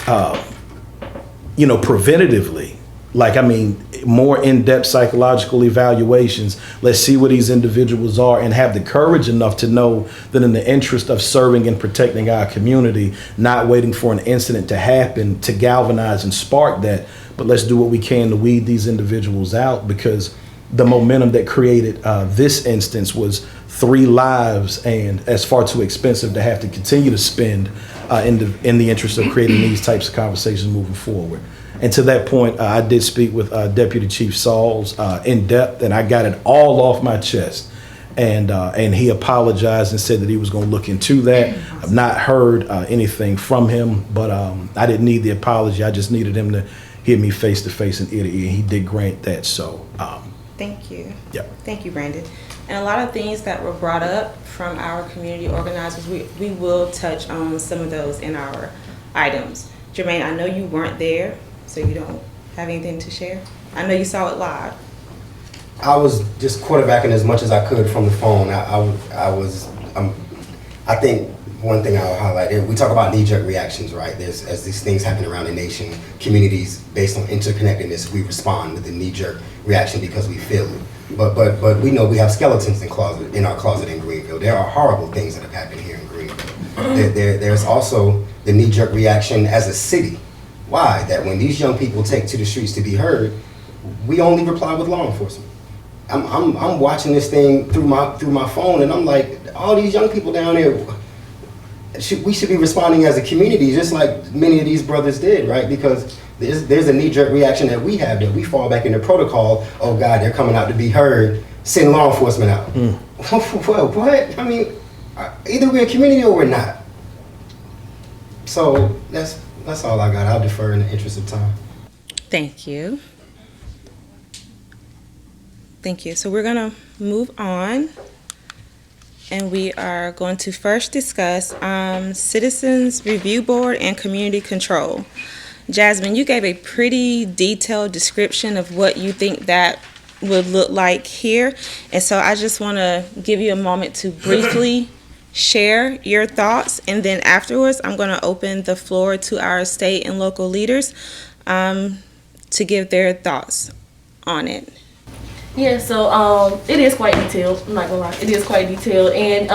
preventatively. More in-depth psychological evaluations. Let's see where these individuals are and have the courage enough to know that in the interest of serving and protecting our community, not waiting for an incident to happen to galvanize and spark that, but let's do what we can to weed these individuals out, because the momentum that created this instance was 3 lives, and that's far too expensive to have to continue to spend in the interest of creating these types of conversations moving forward. And to that point, I did speak with Deputy Chief Sauls in depth, and I got it all off my chest. And he apologized and said that he was going to look into that. I've not heard anything from him, but I didn't need the apology. I just needed him to hear me face to face and ear to ear. He did grant that. So
thank you.
Yep.
Thank you, Brandon. And a lot of things that were brought up from our community organizers, we will touch on some of those in our items. Jermaine, I know you weren't there, so you don't have anything to share. I know you saw it live.
I was just quarterbacking as much as I could from the phone. I think one thing I'll highlight, we talk about knee-jerk reactions, right? As these things happen around the nation, communities, based on interconnectedness, we respond with a knee-jerk reaction because we feel it. But we know we have skeletons in our closet in Greenville. There are horrible things that have happened here in Greenville. There's also the knee-jerk reaction as a city. Why? That when these young people take to the streets to be heard, we only reply with law enforcement. I'm watching this thing through my phone, and I'm like, all these young people down there, we should be responding as a community, just like many of these brothers did, right? Because There's a knee-jerk reaction that we have, that we fall back into protocol. Oh God, they're coming out to be heard. Send law enforcement out. Well, what? I mean, either we're a community or we're not. So that's all I got. I'll defer in the interest of time.
Thank you. Thank you. So we're going to move on. And we are going to first discuss Citizens Review Board and Community Control. Jasmine, you gave a pretty detailed description of what you think that would look like here. And so I just want to give you a moment to briefly share your thoughts. And then afterwards, I'm going to open the floor to our state and local leaders to give their thoughts on it.
Yeah, so it is quite detailed. I'm not gonna lie, it is quite detailed, and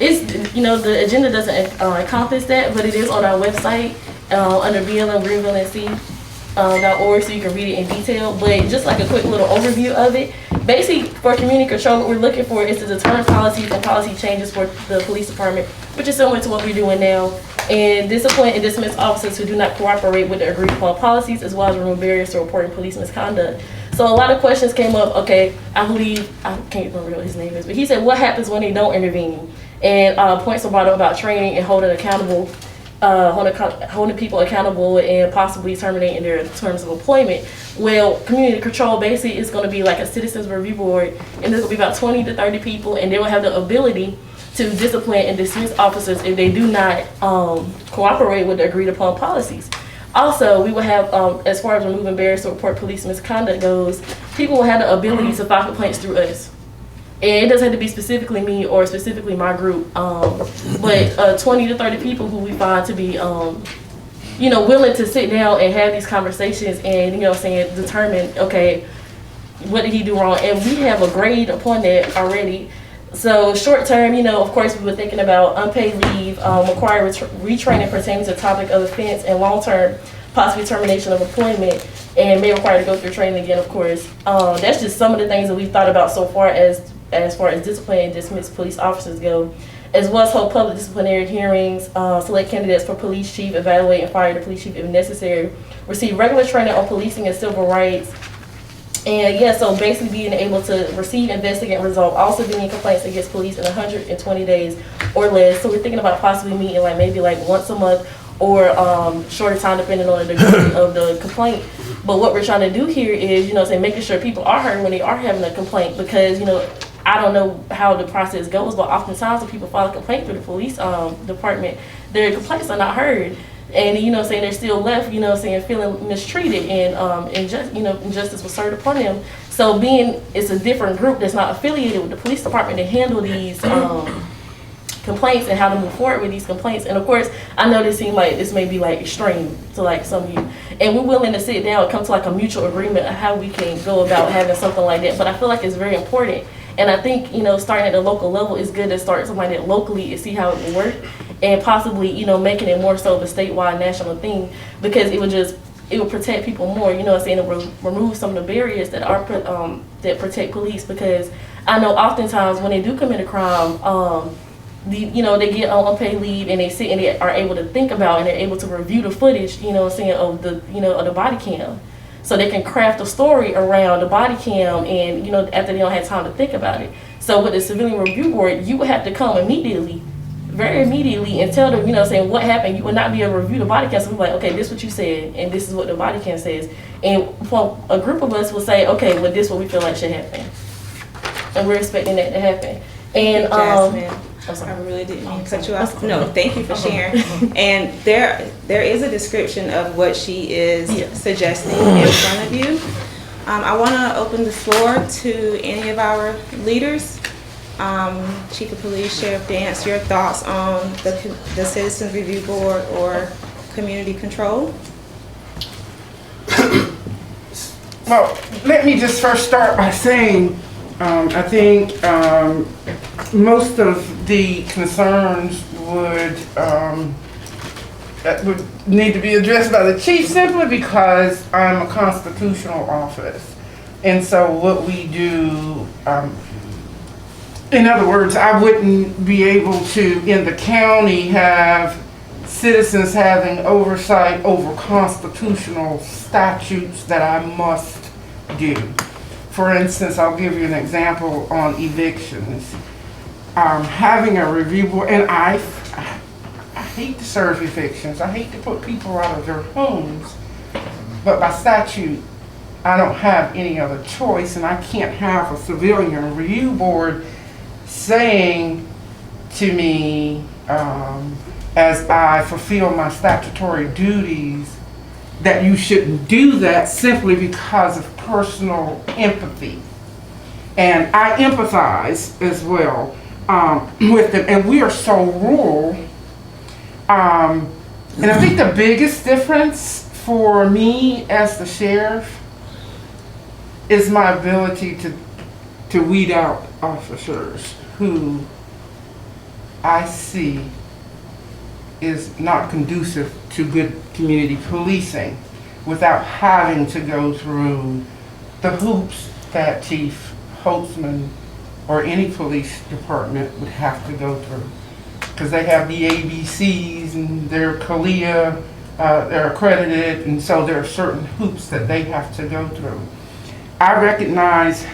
it's, you know, the agenda doesn't encompass that, but it is on our website under blmgreenvillenc.org, so you can read it in detail. But just like a quick little overview of it, basically for community control, what we're looking for is to determine policies and policy changes for the police department, which is similar to what we're doing now, and discipline and dismiss officers who do not cooperate with the agreed upon policies, as well as remove barriers to reporting police misconduct. So a lot of questions came up. Okay, I believe, I can't remember what his name is, but he said, what happens when they don't intervene? And points were brought up about training and holding accountable, holding people accountable and possibly terminating their terms of employment. Well, community control basically is going to be like a citizens review board, and there's going to be about 20 to 30 people, and they will have the ability to discipline and dismiss officers if they do not cooperate with the agreed upon policies. Also, we will have, as far as removing barriers to report police misconduct goes, people will have the ability to file complaints through us. And it doesn't have to be specifically me or specifically my group, but 20 to 30 people who we find to be, you know, willing to sit down and have these conversations and, you know, determine, okay, what did he do wrong? And we have a grade upon that already. So short term, you know, of course, we were thinking about unpaid leave, required retraining pertaining to the topic of offense, and long term, possibly termination of employment, and may require to go through training again, of course. That's just some of the things that we've thought about so far as far as discipline and dismiss police officers go, as well as hold public disciplinary hearings, select candidates for police chief, evaluate and fire the police chief if necessary, receive regular training on policing and civil rights. And yeah, so basically being able to receive, investigate, and resolve all civilian complaints against police in 120 days or less. So we're thinking about possibly meeting like maybe like once a month or shorter time depending on the degree of the complaint. But what we're trying to do here is, you know, making sure people are heard when they are having a complaint, because, you know, I don't know how the process goes, but oftentimes when people file a complaint through the police department, their complaints are not heard. And, you know, they're still left, you know, feeling mistreated, and injustice was served upon them. So it's a different group that's not affiliated with the police department to handle these complaints and how to move forward with these complaints. And of course, I know this may be like extreme to like some of you, and we're willing to sit down and come to like a mutual agreement of how we can go about having something like that. But I feel like it's very important. And I think, you know, starting at the local level is good to start something like that locally and see how it will work, and possibly, you know, making it more so of a statewide, national thing, because it would protect people more, you know, and remove some of the barriers that are that protect police. Because I know oftentimes when they do commit a crime, you know, they get on unpaid leave and they sit and they are able to think about and they're able to review the footage, you know, of the body cam. So they can craft a story around the body cam, and, you know, after they don't have time to think about it. So with the Civilian Review Board, you would have to come very immediately, and tell them, you know, what happened. You would not be able to review the body cam. So we're like, okay, this is what you said, and this is what the body cam says. And a group of us will say, okay, well, this is what we feel like should happen. And we're expecting that to happen. And
Jasmine, I really didn't mean to cut you off. No, thank you for sharing. And there is a description of what she is suggesting in front of you. I want to open the floor to any of our leaders. Chief of Police, Sheriff Dance, your thoughts on the Citizens Review Board or community control?
Well, let me just first start by saying, I think most of the concerns would need to be addressed by the chief, simply because I'm a constitutional office. And so what we do, in other words, I wouldn't be able to, in the county, have citizens having oversight over constitutional statutes that I must do. For instance, I'll give you an example on evictions. Having a review board, and I hate to serve evictions. I hate to put people out of their homes, but by statute, I don't have any other choice, and I can't have a civilian review board saying to me, as I fulfill my statutory duties, that you shouldn't do that simply because of personal empathy. And I empathize as well with them, and we are so rural. And I think the biggest difference for me as the sheriff is my ability to weed out officers who I see is not conducive to good community policing without having to go through the hoops that Chief Holtzman or any police department would have to go through. Because they have the ABCs and they're CALEA, they're accredited, and so there are certain hoops that they have to go through. I recognize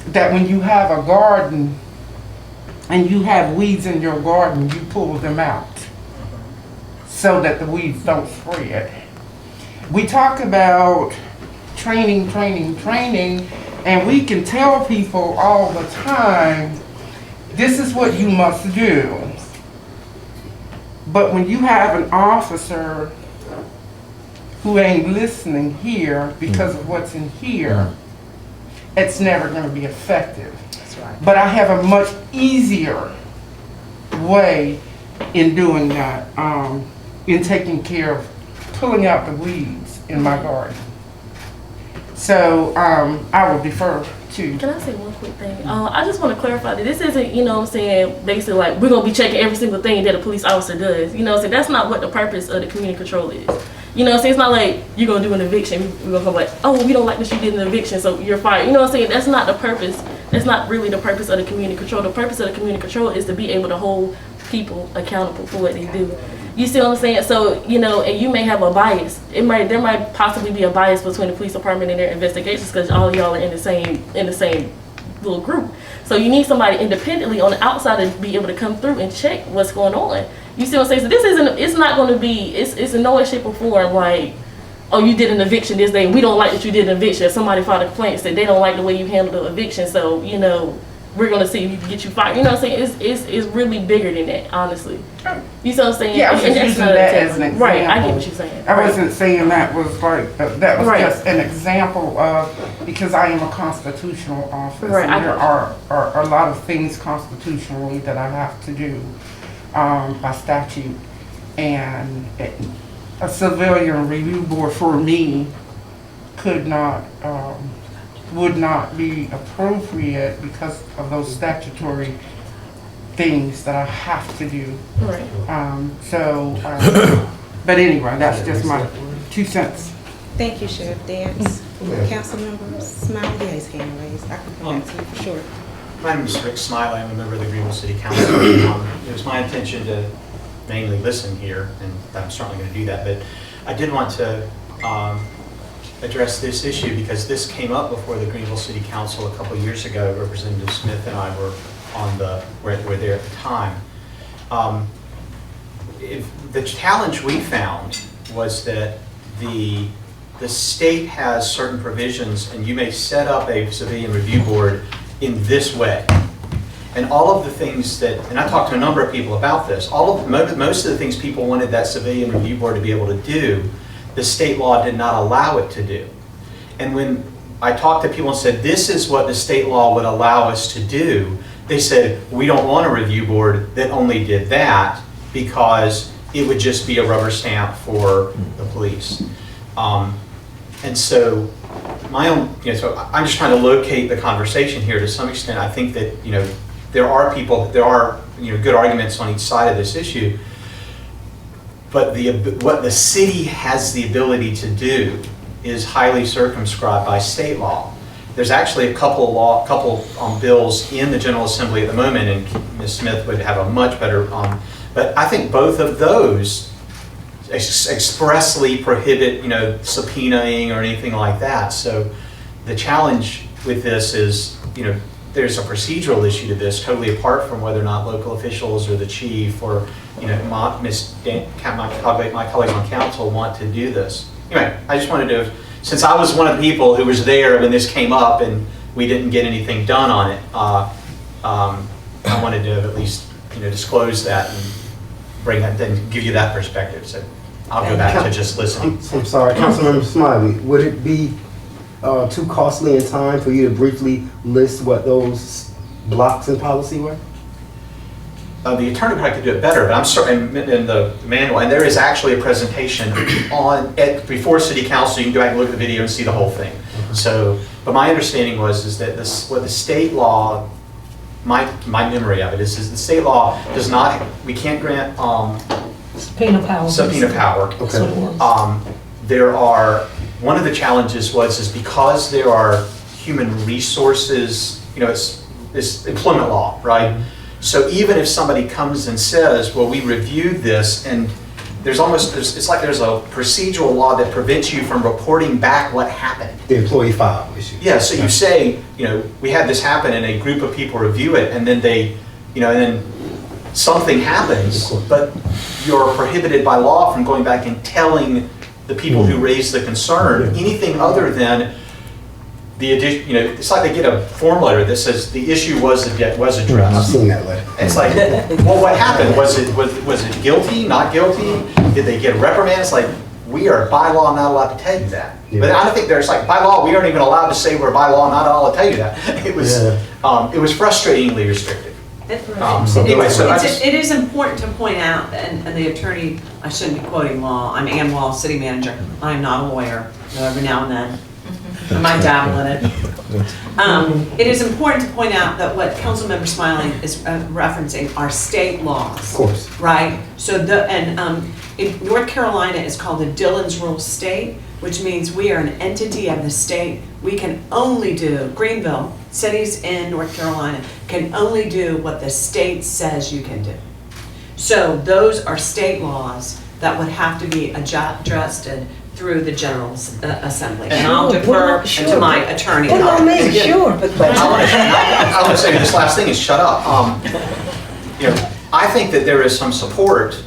that when you have a garden and you have weeds in your garden, you pull them out so that the weeds don't spread. We talk about training, and we can tell people all the time, this is what you must do. But when you have an officer who ain't listening here because of what's in here, it's never going to be effective.
That's right.
But I have a much easier way in doing that, in taking care of pulling out the weeds in my garden. So I will defer to.
Can I say one quick thing? I just want to clarify that this isn't, you know what I'm saying, basically like we're going to be checking every single thing that a police officer does. You know what I'm saying? That's not what the purpose of the community control is. You know what I'm saying? It's not like you're going to do an eviction. We're going to come like, oh, we don't like that you did an eviction, so you're fired. You know what I'm saying? That's not the purpose. That's not really the purpose of the community control. The purpose of the community control is to be able to hold people accountable for what they do. You see what I'm saying? So, you know, and you may have a bias. There might possibly be a bias between the police department and their investigations because all y'all are in the same little group. So you need somebody independently on the outside to be able to come through and check what's going on. You see what I'm saying? So this isn't, it's not going to be, it's in no way, shape, or form like, oh, you did an eviction this day. We don't like that you did an eviction. Somebody filed a complaint and said they don't like the way you handled the eviction. So, you know, we're going to see if we can get you fired. You know what I'm saying? It's really bigger than that, honestly. You see what I'm saying?
Yeah, I was just using that as an example.
Right, I get what you're saying.
I wasn't saying that was like, that was
Right.
just an example of, because I am a constitutional officer.
Right,
And
I
there
got
are a lot of things constitutionally that I have to do by statute. And a civilian review board for me could not, would not be appropriate because of those statutory things that I have to do.
Right.
But anyway, that's just my 2 cents.
Thank you, Sheriff Dance. Councilmember Smiley, he has his hand raised. I can come back to you for sure.
My name is Rick Smiley. I'm a member of the Greenville City Council. It was my intention to mainly listen here, and I'm certainly going to do that. But I did want to address this issue because this came up before the Greenville City Council a couple of years ago. Representative Smith and I were were there at the time. The challenge we found was that the state has certain provisions, and you may set up a civilian review board in this way. And all of the things that, and I talked to a number of people about this, most of the things people wanted that civilian review board to be able to do, the state law did not allow it to do. And when I talked to people and said, this is what the state law would allow us to do, they said, we don't want a review board that only did that because it would just be a rubber stamp for the police. And so my own, so I'm just trying to locate the conversation here to some extent. I think that, there are good arguments on each side of this issue, but what the city has the ability to do is highly circumscribed by state law. There's actually a couple bills in the General Assembly at the moment, and Ms. Smith would have a much better, but I think both of those expressly prohibit, subpoenaing or anything like that. So the challenge with this is, there's a procedural issue to this, totally apart from whether or not local officials or the chief or, my colleagues on council want to do this. Anyway, I just wanted to, since I was one of the people who was there when this came up and we didn't get anything done on it, I wanted to at least, disclose that and bring that, then give you that perspective. So I'll go back to just listening.
I'm sorry, Councilmember Smiley, would it be too costly in time for you to briefly list what those blocks in policy were?
The attorney would have to do it better, but I'm sorry, in the manual, and there is actually a presentation before City Council. You can go back and look at the video and see the whole thing. So, but my understanding is that what the state law, my memory of it is the state law does not, we can't grant
Subpoena power.
Subpoena power.
Okay.
There are, one of the challenges is because there are human resources, it's employment law, right? So even if somebody comes and says, well, we reviewed this, and it's like there's a procedural law that prevents you from reporting back what happened.
The employee file issue.
Yeah, so you say, we had this happen and a group of people review it, and then they, and then something happens, but you're prohibited by law from going back and telling the people who raised the concern anything other than the addition. It's like they get a form letter that says the issue was addressed.
I've seen that letter.
It's like, well, what happened? Was it guilty? Not guilty? Did they get a reprimand? It's like, we are by law not allowed to tell you that. Yeah. But I don't think there's like by law we aren't even allowed to say we're by law not allowed to tell you that. It was frustratingly restrictive.
It is important to point out, and the attorney, I shouldn't be quoting law, I'm Ann Wall, city manager. I'm not a lawyer, though every now and then I might dabble in it. It is important to point out that what Councilmember Smiley is referencing are state laws.
Of course.
Right? So in North Carolina is called the Dillon's Rule State, which means we are an entity of the state. We can only do, Greenville, cities in North Carolina, can only do what the state says you can do. So those are state laws that would have to be adjusted through the General Assembly. And I'll defer to my attorney.
Sure.
I want to say this last thing is shut up. I think that there is some support,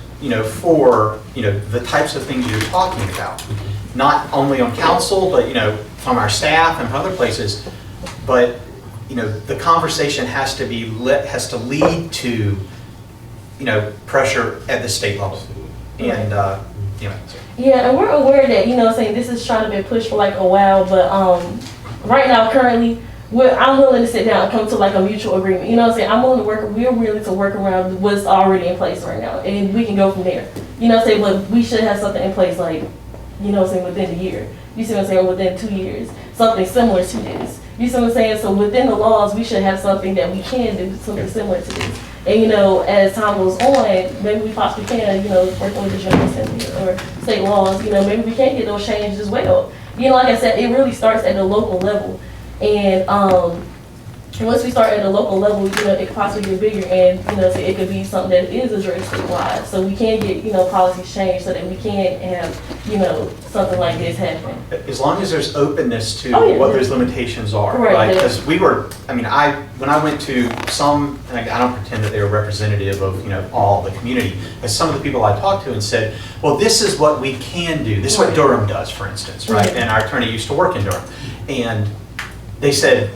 for, the types of things you're talking about. Not only on council, but, from our staff and from other places. But, the conversation has to lead to, pressure at the state level. And,
Yeah, and we're aware that, saying this is trying to be pushed for like a while, but right now, currently, I'm willing to sit down and come to like a mutual agreement. I'm willing to we're willing to work around what's already in place right now, and we can go from there. But we should have something in place like, within a year. You see what I'm saying? Within 2 years, something similar to this. You see what I'm saying? So within the laws, we should have something that we can do, something similar to this. And as time goes on, maybe we possibly can, working with the General Assembly or state laws, maybe we can get those changes as well. Like I said, it really starts at the local level. And once we start at the local level, it could possibly get bigger, and so it could be something that is addressed statewide. So we can get policies changed so that we can have something like this happen.
As long as there's openness to what those limitations are,
right?
Right? Because when I went to some, and I don't pretend that they were representative of all the community, but some of the people I talked to and said, well, this is what we can do. This is what Durham does, for instance, right? And our attorney used to work in Durham, and they said,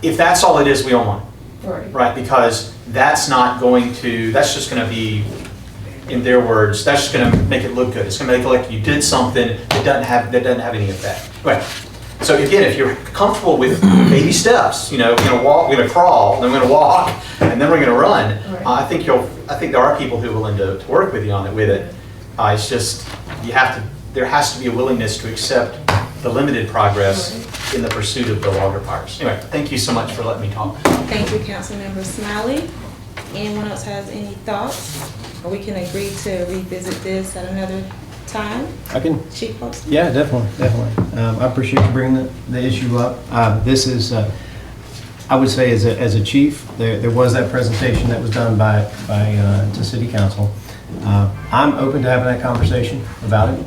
if that's all it is, we don't want it, right? Because that's just going to be, in their words, that's just going to make it look good. It's going to make it like you did something that doesn't have any effect. Right. So again, if you're comfortable with baby steps, we're going to crawl, then we're going to walk, and then we're going to run. I think there are people who are willing to work with you on it. It's just there has to be a willingness to accept the limited progress in the pursuit of the longer powers. Anyway, thank you so much for letting me talk.
Thank you, Councilmember Smiley. Anyone else has any thoughts? Or we can agree to revisit this at another time?
I can,
Chief Poston?
yeah, definitely. I appreciate you bringing the issue up. This is, I would say as a chief, there was that presentation that was done to City Council. I'm open to having that conversation about it.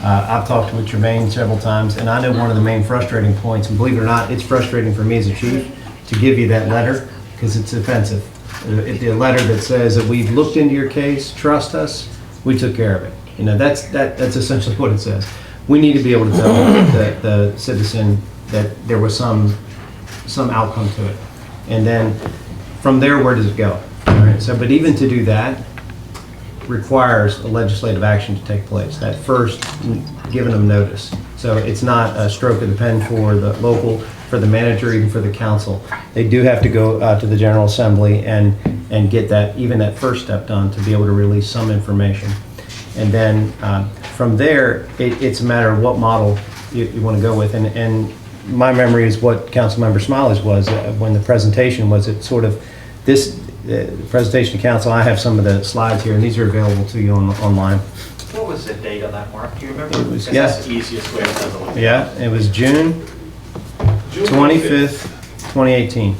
I've talked with Jermaine several times, and I know one of the main frustrating points, and believe it or not, it's frustrating for me as a chief to give you that letter because it's offensive. The letter that says that we've looked into your case, trust us, we took care of it. You know, that's essentially what it says. We need to be able to tell the citizen that there was some outcome to it. And then from there, where does it go? All right, so, but even to do that requires a legislative action to take place. That first, giving them notice. So it's not a stroke of the pen for the local, for the manager, even for the council. They do have to go to the General Assembly and get that, even that first step done to be able to release some information. And then from there, it's a matter of what model you want to go with. And my memory is what Councilmember Smiley's was when the presentation was. It sort of this presentation to council. I have some of the slides here, and these are available to you online.
What was the date on that, Mark? Do you remember?
It was,
that's the easiest way to tell it.
Yeah, it was June 25th, 2018.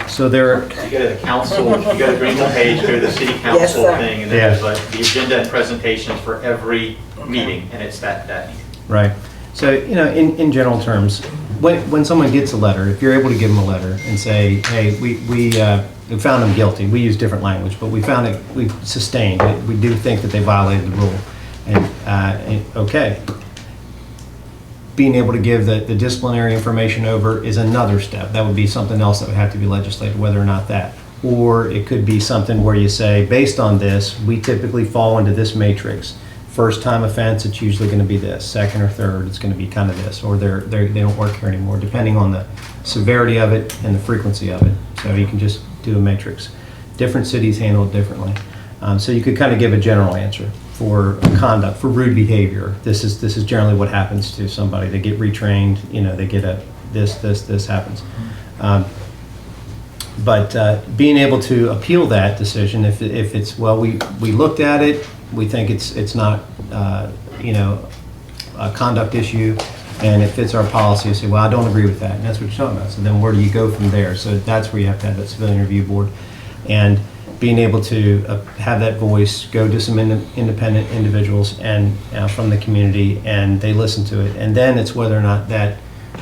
So there.
You go to the council, you go to the Greenville page, go to the city council
Yes, sir.
thing, and then there's like the agenda and presentations for every meeting, and it's that meeting.
Right. So, you know, in general terms, when someone gets a letter, if you're able to give them a letter and say, hey, we found them guilty. We use different language, but we found it, we sustained it. We do think that they violated the rule. And okay. Being able to give the disciplinary information over is another step. That would be something else that would have to be legislated, whether or not that. Or it could be something where you say, based on this, we typically fall into this matrix. First time offense, it's usually going to be this. Second or third, it's going to be kind of this. Or they don't work here anymore, depending on the severity of it and the frequency of it. So you can just do a matrix. Different cities handle it differently. So you could kind of give a general answer for conduct, for rude behavior. This is generally what happens to somebody. They get retrained, you know, they get this happens. But being able to appeal that decision, if it's, well, we looked at it, we think it's not, you know, a conduct issue, and it fits our policy, you say, well, I don't agree with that, and that's what you're talking about. So then where do you go from there? So that's where you have to have that civilian review board. And being able to have that voice go to some independent individuals and from the community, and they listen to it. And then it's whether or not that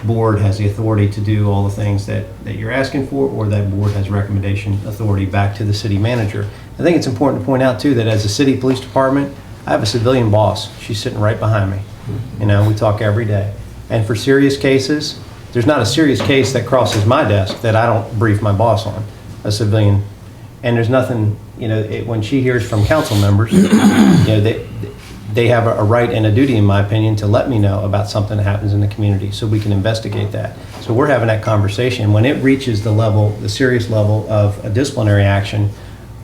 board has the authority to do all the things that you're asking for, or that board has recommendation authority back to the city manager. I think it's important to point out too that as a city police department, I have a civilian boss. She's sitting right behind me. You know, we talk every day. And for serious cases, there's not a serious case that crosses my desk that I don't brief my boss on, a civilian. And there's nothing, you know, when she hears from council members, you know, they have a right and a duty, in my opinion, to let me know about something that happens in the community so we can investigate that. So we're having that conversation. When it reaches the serious level of a disciplinary action,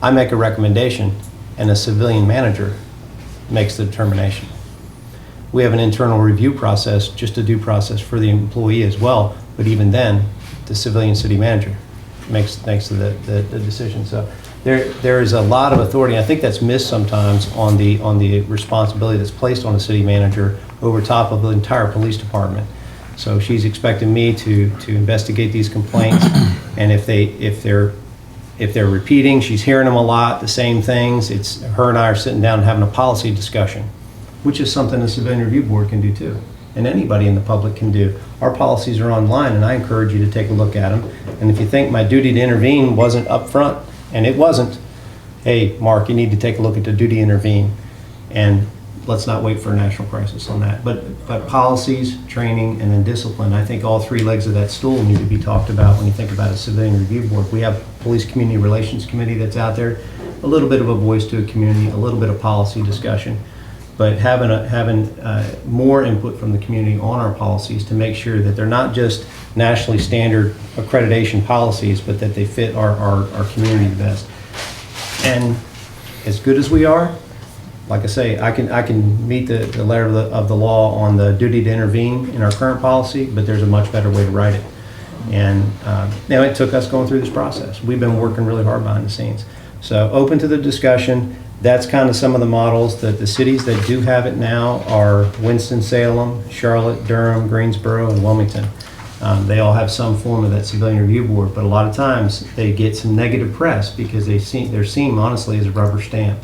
I make a recommendation and a civilian manager makes the determination. We have an internal review process, just a due process for the employee as well, but even then, the civilian city manager makes the decision. So there is a lot of authority. I think that's missed sometimes on the responsibility that's placed on the city manager over top of the entire police department. So she's expecting me to investigate these complaints, and if they're repeating, she's hearing them a lot, the same things. It's her and I are sitting down and having a policy discussion, which is something the civilian review board can do too, and anybody in the public can do. Our policies are online, and I encourage you to take a look at them. And if you think my duty to intervene wasn't up front, and it wasn't, hey, Mark, you need to take a look at the duty to intervene, and let's not wait for a national crisis on that. But policies, training, and then discipline, I think all three legs of that stool need to be talked about when you think about a civilian review board. We have Police Community Relations Committee that's out there, a little bit of a voice to a community, a little bit of policy discussion, but having more input from the community on our policies to make sure that they're not just nationally standard accreditation policies, but that they fit our community the best. And as good as we are, like I say, I can meet the letter of the law on the duty to intervene in our current policy, but there's a much better way to write it. And you know, it took us going through this process. We've been working really hard behind the scenes. So open to the discussion. That's kind of some of the models. That the cities that do have it now are Winston-Salem, Charlotte, Durham, Greensboro, and Wilmington. They all have some form of that civilian review board, but a lot of times they get some negative press because they're seen honestly as a rubber stamp,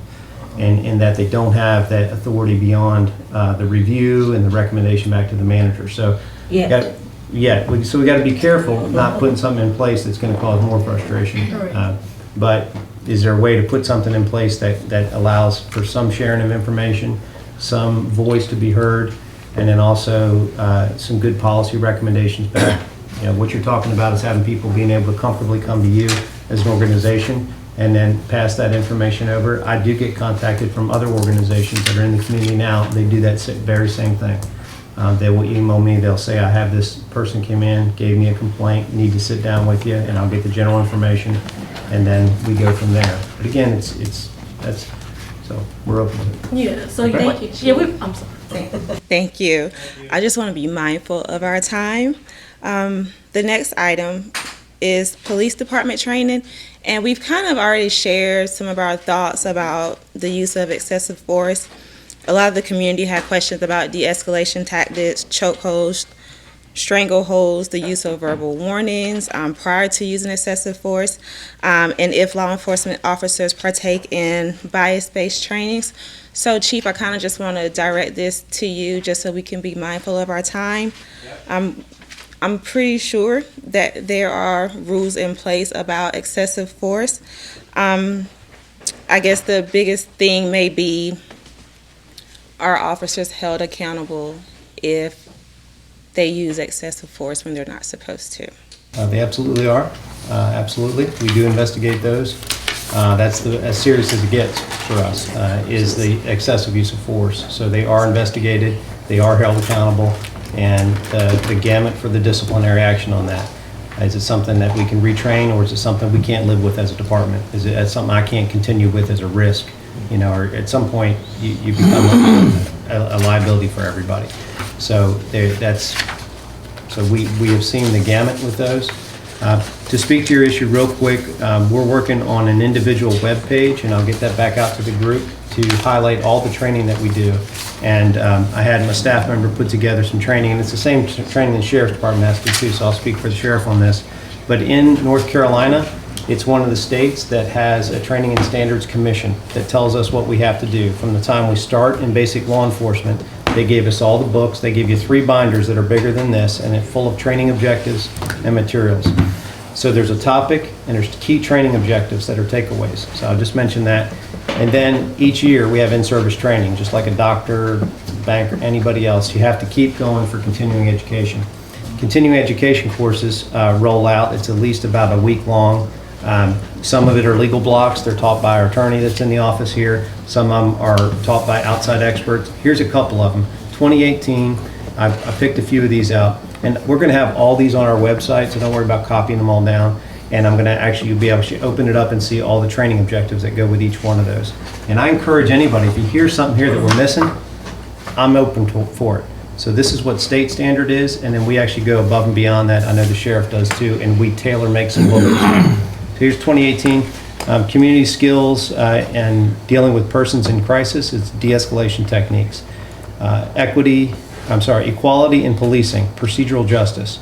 and in that they don't have that authority beyond the review and the recommendation back to the manager. So,
Yeah.
So we got to be careful not putting something in place that's going to cause more frustration. But is there a way to put something in place that allows for some sharing of information, some voice to be heard, and then also some good policy recommendations back? What you're talking about is having people being able to comfortably come to you as an organization and then pass that information over. I do get contacted from other organizations that are in the community now. They do that very same thing. They will email me. They'll say, I have this person came in, gave me a complaint, need to sit down with you, and I'll get the general information, and then we go from there. But again, so we're open to it.
Yeah, so thank you. Yeah, I'm sorry.
Thank you. I just want to be mindful of our time. The next item is police department training, and we've kind of already shared some of our thoughts about the use of excessive force. A lot of the community had questions about de-escalation tactics, chokeholds, strangleholds, the use of verbal warnings prior to using excessive force, and if law enforcement officers partake in bias-based trainings. So, Chief, I kind of just want to direct this to you just so we can be mindful of our time. I'm pretty sure that there are rules in place about excessive force. I guess the biggest thing may be, are officers held accountable if they use excessive force when they're not supposed to?
They absolutely are. Absolutely. We do investigate those. That's as serious as it gets for us, is the excessive use of force. So they are investigated, they are held accountable, and the gamut for the disciplinary action on that. Is it something that we can retrain, or is it something we can't live with as a department? Is it something I can't continue with as a risk? Or at some point you become a liability for everybody. So we have seen the gamut with those. To speak to your issue real quick, we're working on an individual web page, and I'll get that back out to the group to highlight all the training that we do. And I had my staff member put together some training, and it's the same training the Sheriff's Department has to do too, so I'll speak for the Sheriff on this. But in North Carolina, it's one of the states that has a Training and Standards Commission that tells us what we have to do. From the time we start in basic law enforcement, they gave us all the books. They give you 3 binders that are bigger than this, and it's full of training objectives and materials. So there's a topic, and there's key training objectives that are takeaways. So I'll just mention that. And then each year we have in-service training, just like a doctor, banker, anybody else. You have to keep going for continuing education. Continuing education courses roll out. It's at least about a week long. Some of it are legal blocks. They're taught by our attorney that's in the office here. Some of them are taught by outside experts. Here's a couple of them. 2018, I picked a few of these out. And we're going to have all these on our website, so don't worry about copying them all down. And I'm going to actually be able to open it up and see all the training objectives that go with each one of those. And I encourage anybody, if you hear something here that we're missing, I'm open for it. So this is what state standard is, and then we actually go above and beyond that. I know the sheriff does too, and we tailor make some books. So here's 2018, community skills and dealing with persons in crisis. It's de-escalation techniques. Equality in policing, procedural justice.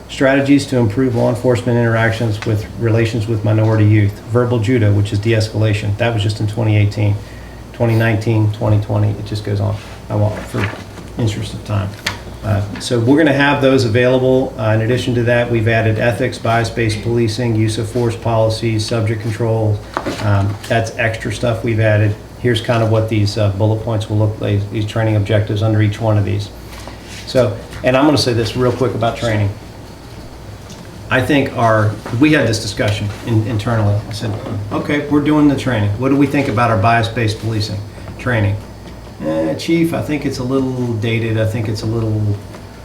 Strategies to improve law enforcement interactions with relations with minority youth. Verbal judo, which is de-escalation. That was just in 2018. 2019, 2020, it just goes on. I want, for interest of time. So we're going to have those available. In addition to that, we've added ethics, bias-based policing, use of force policies, subject control. That's extra stuff we've added. Here's kind of what these bullet points will look like, these training objectives under each one of these. So, and I'm going to say this real quick about training. I think we had this discussion internally. I said, okay, we're doing the training. What do we think about our bias-based policing training? Chief, I think it's a little dated. I think it's a little,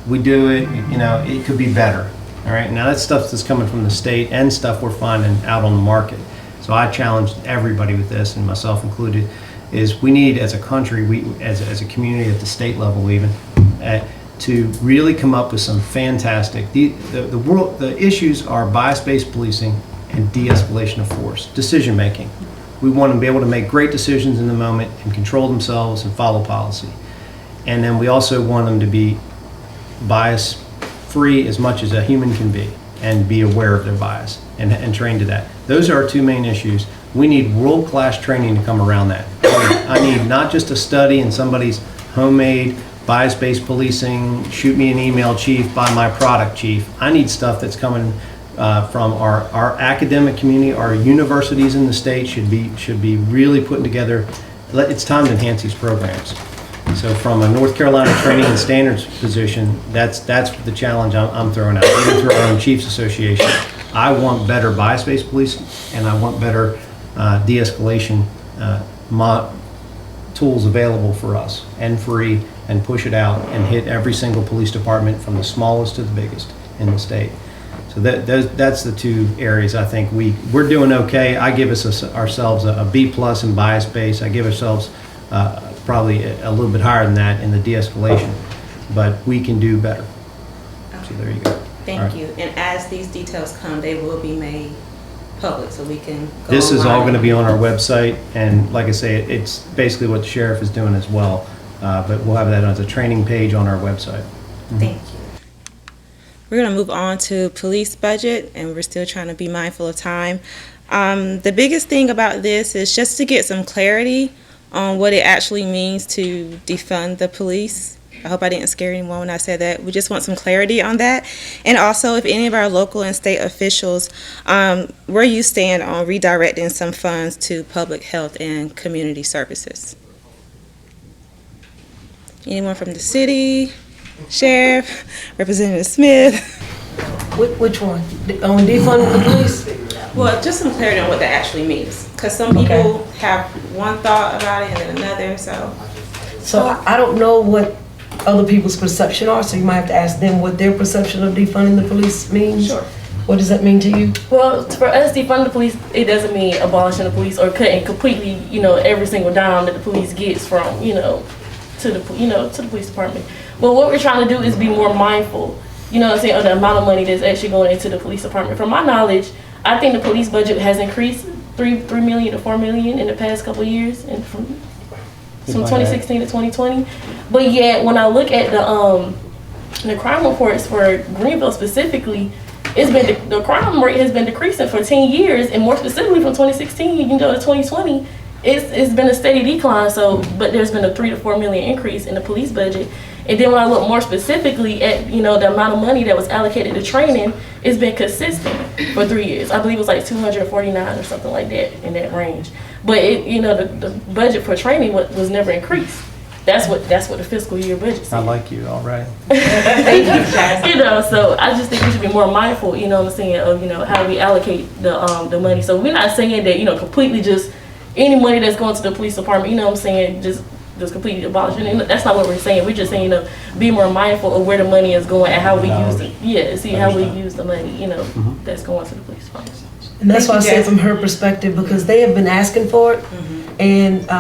we do it, it could be better. All right, now that's stuff that's coming from the state and stuff we're finding out on the market. So I challenged everybody with this, and myself included, is we need as a country, as a community at the state level even, to really come up with some fantastic, the issues are bias-based policing and de-escalation of force, decision making. We want them to be able to make great decisions in the moment and control themselves and follow policy. And then we also want them to be bias-free as much as a human can be and be aware of their bias and trained to that. Those are our two main issues. We need world-class training to come around that. I need not just a study in somebody's homemade bias-based policing, shoot me an email, chief, buy my product, chief. I need stuff that's coming from our academic community. Our universities in the state should be really putting together. It's time to enhance these programs. So from a North Carolina training and standards position, that's the challenge I'm throwing out, even through our own Chiefs Association. I want better bias-based policing, and I want better de-escalation tools available for us and free, and push it out and hit every single police department from the smallest to the biggest in the state. So that's the two areas I think we're doing okay. I give ourselves a B+ in bias base. I give ourselves probably a little bit higher than that in the de-escalation, but we can do better. So there you go.
Thank you. And as these details come, they will be made public so we can go
This is all
online.
going to be on our website, and like I say, it's basically what the sheriff is doing as well. But we'll have that as a training page on our website.
Thank you. We're going to move on to police budget, and we're still trying to be mindful of time. The biggest thing about this is just to get some clarity on what it actually means to defund the police. I hope I didn't scare anyone when I said that. We just want some clarity on that. And also, if any of our local and state officials, where you stand on redirecting some funds to public health and community services. Anyone from the city? Sheriff? Representative Smith?
Which one? On defunding the police?
Well, just some clarity on what that actually means. Because some people have one thought about it and then another, so.
So I don't know what other people's perception are, so you might have to ask them what their perception of defunding the police means.
Sure.
What does that mean to you?
Well, for us, defunding the police, it doesn't mean abolishing the police or cutting completely, every single dime that the police gets from, to the police department. But what we're trying to do is be more mindful, of the amount of money that's actually going into the police department. From my knowledge, I think the police budget has increased $3 million to $4 million in the past couple of years, and from 2016 to 2020. But yet, when I look at the crime reports for Greenville specifically, the crime rate has been decreasing for 10 years, and more specifically from 2016, you can go to 2020. It's been a steady decline. But there's been a $3 to $4 million increase in the police budget. And then when I look more specifically at the amount of money that was allocated to training, it's been consistent for 3 years. I believe it was like 249 or something like that, in that range. But the budget for training was never increased. That's what the fiscal year budget said.
I like you, all right.
Thank you,
So I just think we should be more mindful, of how we allocate the money. So we're not saying that completely just any money that's going to the police department, just completely abolish it. And that's not what we're saying. We're just saying, be more mindful of where the money is going and how we use it. Yeah, see how we use the money, that's going to the police department.
And that's why I say from her perspective, because they have been asking for it. And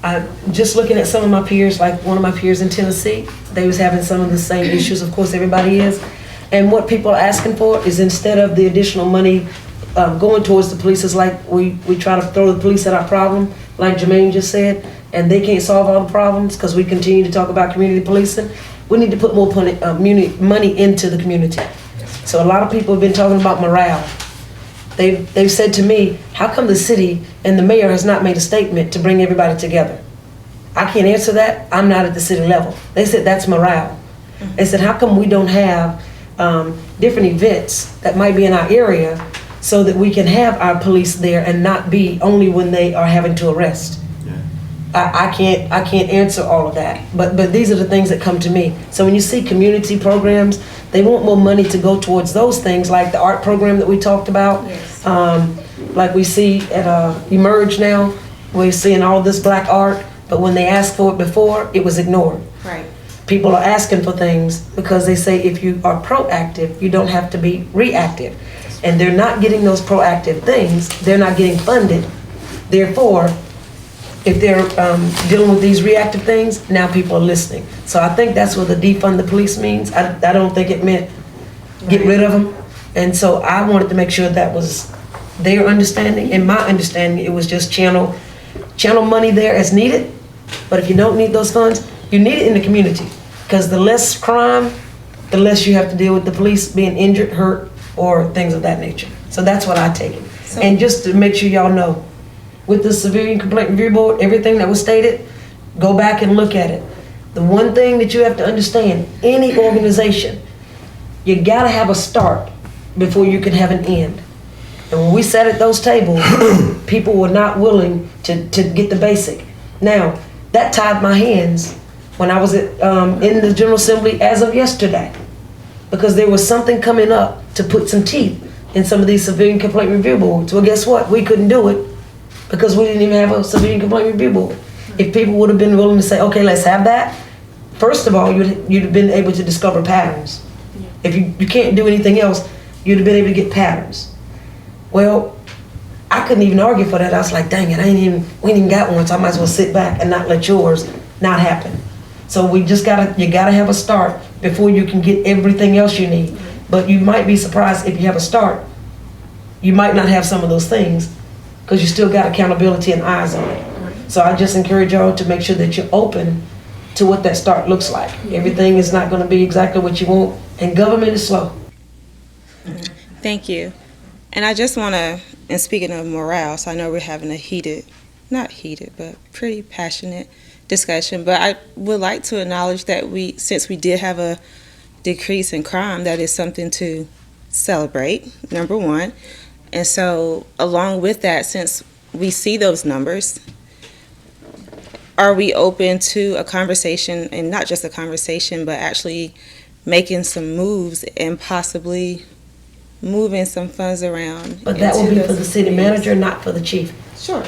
I just looking at some of my peers, like one of my peers in Tennessee, they was having some of the same issues. Of course, everybody is. And what people are asking for is, instead of the additional money going towards the police, is like we try to throw the police at our problem, like Jermaine just said, and they can't solve all the problems because we continue to talk about community policing. We need to put more money into the community. So a lot of people have been talking about morale. They've said to me, how come the city and the mayor has not made a statement to bring everybody together? I can't answer that. I'm not at the city level. They said that's morale. They said, how come we don't have different events that might be in our area so that we can have our police there and not be only when they are having to arrest? I can't answer all of that, but these are the things that come to me. So when you see community programs, they want more money to go towards those things, like the art program that we talked about.
Yes.
Like we see at Emerge now, we're seeing all this black art, but when they asked for it before, it was ignored.
Right.
People are asking for things because they say if you are proactive, you don't have to be reactive. And they're not getting those proactive things, they're not getting funded. Therefore, if they're dealing with these reactive things, now people are listening. So I think that's what the defund the police means. I don't think it meant get rid of them. And so I wanted to make sure that was their understanding. In my understanding, it was just channel money there as needed. But if you don't need those funds, you need it in the community. Because the less crime, the less you have to deal with the police being injured, hurt, or things of that nature. So that's what I take it. And just to make sure y'all know, with the Civilian Complaint Review Board, everything that was stated, go back and look at it. The one thing that you have to understand, any organization, you gotta have a start before you can have an end. And when we sat at those tables, people were not willing to get the basic. Now, that tied my hands when I was in the General Assembly as of yesterday, because there was something coming up to put some teeth in some of these Civilian Complaint Review Boards. Well, guess what? We couldn't do it because we didn't even have a Civilian Complaint Review Board. If people would have been willing to say, okay, let's have that, first of all, you'd have been able to discover patterns. If you can't do anything else, you'd have been able to get patterns. Well, I couldn't even argue for that. I was like, dang it, we ain't even got one, so I might as well sit back and not let yours not happen. So you gotta have a start before you can get everything else you need. But you might be surprised if you have a start, you might not have some of those things because you still got accountability and eyes on it. So I just encourage y'all to make sure that you're open to what that start looks like. Everything is not gonna be exactly what you want, and government is slow.
Thank you. And I just want to, and speaking of morale, so I know we're having a not heated, but pretty passionate discussion, but I would like to acknowledge that since we did have a decrease in crime, that is something to celebrate, number one. And so along with that, since we see those numbers, are we open to a conversation, and not just a conversation, but actually making some moves and possibly moving some funds around?
But that will be for the city manager, not for the chief.
Sure.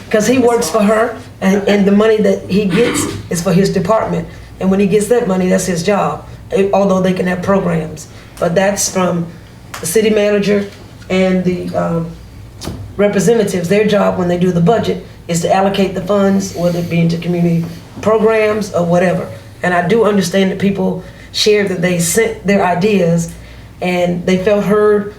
Because he works for her, and the money that he gets is for his department. And when he gets that money, that's his job, although they can have programs. But that's from the city manager and the representatives. Their job when they do the budget is to allocate the funds, whether it be into community programs or whatever. And I do understand that people shared that they sent their ideas and they felt heard,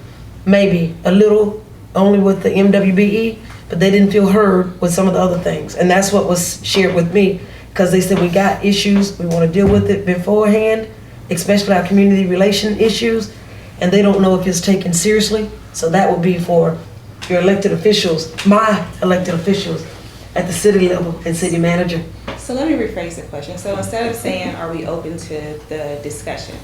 maybe a little, only with the MWBE, but they didn't feel heard with some of the other things. And that's what was shared with me, because they said we got issues, we want to deal with it beforehand, especially our community relation issues, and they don't know if it's taken seriously. So that would be for your elected officials, my elected officials at the city level and city manager.
So let me rephrase the question. So instead of saying, are we open to the discussion?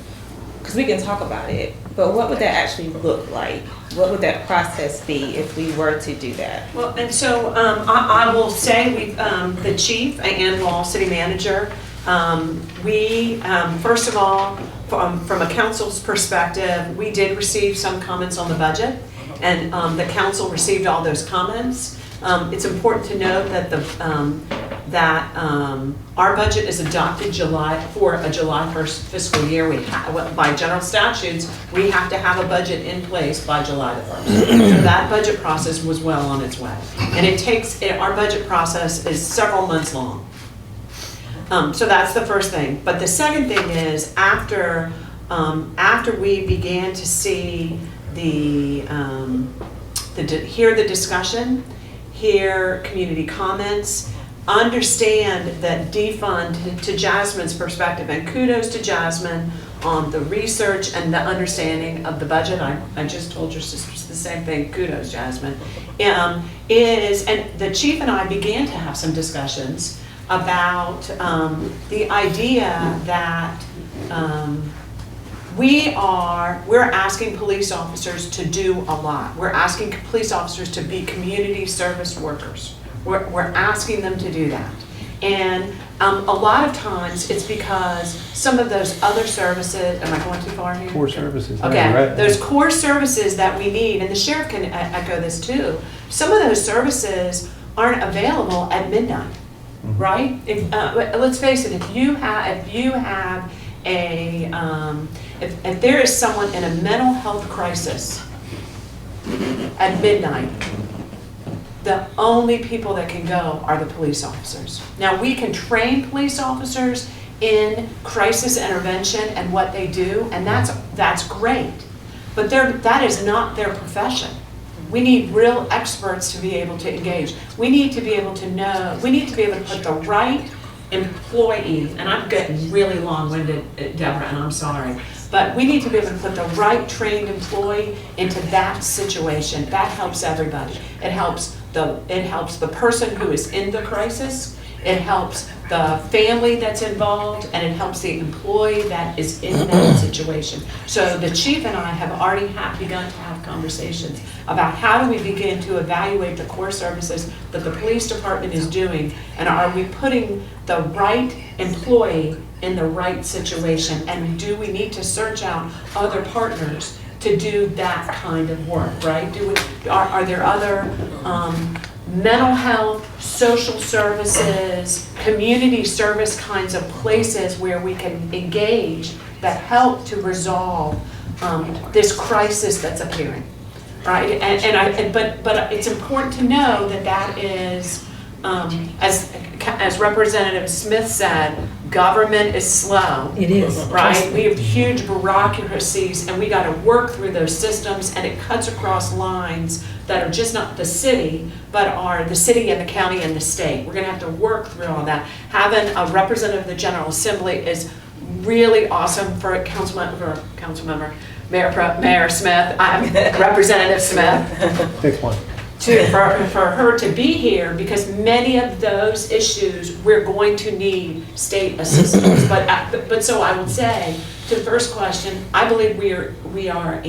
Because we can talk about it, but what would that actually look like? What would that process be if we were to do that?
Well, and so I will say the chief and Wall City Manager, first of all, from a council's perspective, we did receive some comments on the budget, and the council received all those comments. It's important to note that our budget is adopted for a July 1st fiscal year. By general statutes, we have to have a budget in place by July the 1st. So that budget process was well on its way. And our budget process is several months long. So that's the first thing. But the second thing is after we began to see hear the discussion, hear community comments, understand that defund, to Jasmine's perspective, and kudos to Jasmine on the research and the understanding of the budget. I just told your sisters the same thing. Kudos, Jasmine. And the chief and I began to have some discussions about the idea that we're asking police officers to do a lot. We're asking police officers to be community service workers. We're asking them to do that. And a lot of times it's because some of those other services, am I going too far here?
Core services.
Okay,
Right.
those core services that we need, and the sheriff can echo this too, some of those services aren't available at midnight, right? Let's face it, if there is someone in a mental health crisis at midnight, the only people that can go are the police officers. Now, we can train police officers in crisis intervention and what they do, and that's great. but that is not their profession. We need real experts to be able to engage. We need to be able to know, we need to be able to put the right employee, and I'm getting really long-winded, Deborah, and I'm sorry, but we need to be able to put the right trained employee into that situation. That helps everybody. It helps the person who is in the crisis, it helps the family that's involved, and it helps the employee that is in that situation. So the chief and I have already begun to have conversations about how do we begin to evaluate the core services that the police department is doing, and are we putting the right employee in the right situation, and do we need to search out other partners to do that kind of work, right? Are there other mental health, social services, community service kinds of places where we can engage that help to resolve this crisis that's appearing, right? But it's important to know that is, as Representative Smith said, government is slow.
It is.
Right? We have huge bureaucracies, and we got to work through those systems, and it cuts across lines that are just not the city, but are the city and the county and the state. We're going to have to work through all that. Having a representative of the General Assembly is really awesome for Mayor Smith, Representative Smith.
Pick one.
For her to be here, because many of those issues we're going to need state assistance. But so I would say to the first question, I believe we are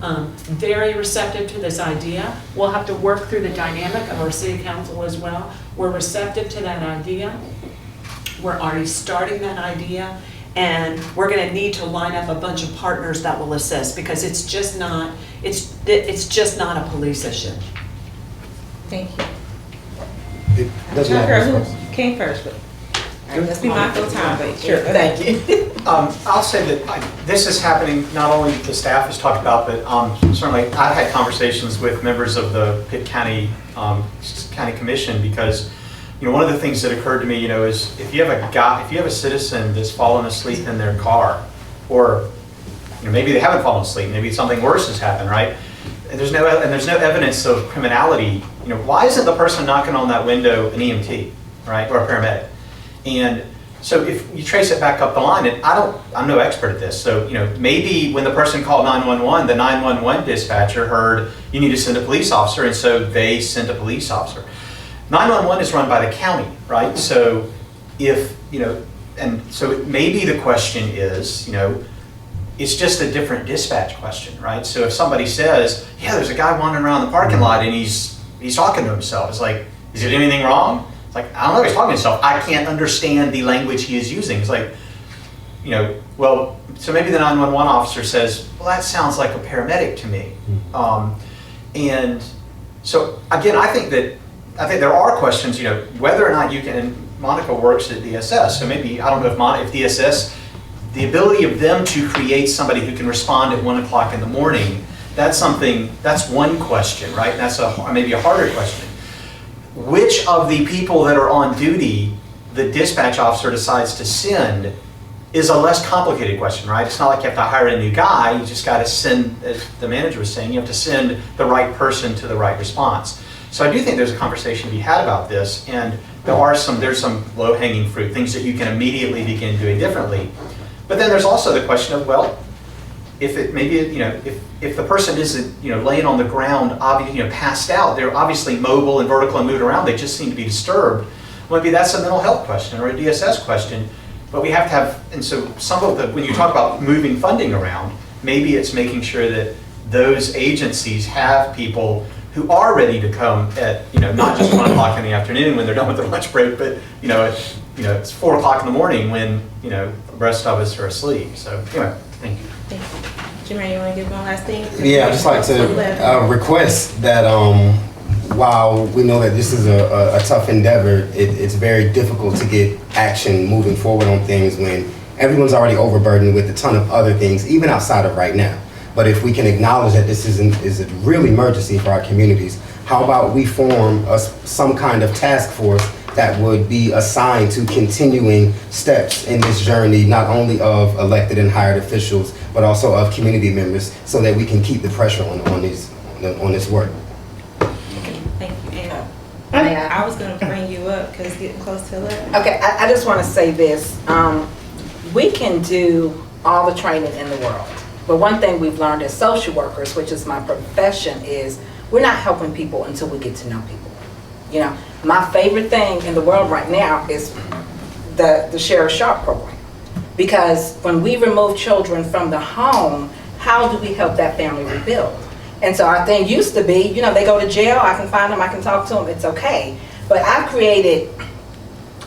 very receptive to this idea. We'll have to work through the dynamic of our city council as well. We're receptive to that idea. We're already starting that idea. And we're going to need to line up a bunch of partners that will assist, because it's just not a police issue.
Thank you.
It doesn't matter.
Who came first? All right, let's be mindful of time, but
Sure,
thank you.
I'll say that this is happening, not only the staff has talked about, but certainly I've had conversations with members of the Pitt County County Commission, because one of the things that occurred to me, is if you have a citizen that's fallen asleep in their car, or maybe they haven't fallen asleep, maybe something worse has happened, right? And there's no evidence of criminality. Why isn't the person knocking on that window an EMT, right, or a paramedic? And so if you trace it back up the line, and I'm no expert at this, so maybe when the person called 911, the 911 dispatcher heard you need to send a police officer, and so they sent a police officer. 911 is run by the county, right? So maybe the question is, it's just a different dispatch question, right? So if somebody says, yeah, there's a guy wandering around the parking lot and he's talking to himself, it's like, is there anything wrong? It's like, I don't know if he's talking to himself. I can't understand the language he is using. It's like, well, so maybe the 911 officer says, well, that sounds like a paramedic to me. And so again, I think there are questions, whether or not you can, and Monica works at DSS, so maybe, I don't know if DSS, the ability of them to create somebody who can respond at 1 o'clock in the morning, that's one question, right? And that's maybe a harder question. Which of the people that are on duty the dispatch officer decides to send is a less complicated question, right? It's not like you have to hire a new guy, you just got to send, as the manager was saying, you have to send the right person to the right response. So I do think there's a conversation to be had about this, and there's some low-hanging fruit, things that you can immediately begin doing differently. But then there's also the question of, well, if the person isn't laying on the ground, passed out, they're obviously mobile and vertical and moving around, they just seem to be disturbed. Well, maybe that's a mental health question or a DSS question, but we have to have, and so when you talk about moving funding around, maybe it's making sure that those agencies have people who are ready to come at, not just 1 o'clock in the afternoon when they're done with their lunch break, but, it's 4 o'clock in the morning when, the rest of us are asleep. So anyway, thank you.
Thank you. Jermaine, you want to give one last thing?
Yeah, I'd just like to request that while we know that this is a tough endeavor, it's very difficult to get action moving forward on things when everyone's already overburdened with a ton of other things, even outside of right now. But if we can acknowledge that this is a real emergency for our communities, how about we form some kind of task force that would be assigned to continuing steps in this journey, not only of elected and hired officials, but also of community members, so that we can keep the pressure on this work.
Thank you, Anna. I was gonna bring you up because it's getting close to 11.
Okay, I just want to say this. We can do all the training in the world, but one thing we've learned as social workers, which is my profession, is we're not helping people until we get to know people. You know, my favorite thing in the world right now is the Sheriff Sharp program, because when we remove children from the home, how do we help that family rebuild? And so our thing used to be, you know, they go to jail, I can find them, I can talk to them, it's okay. But I've created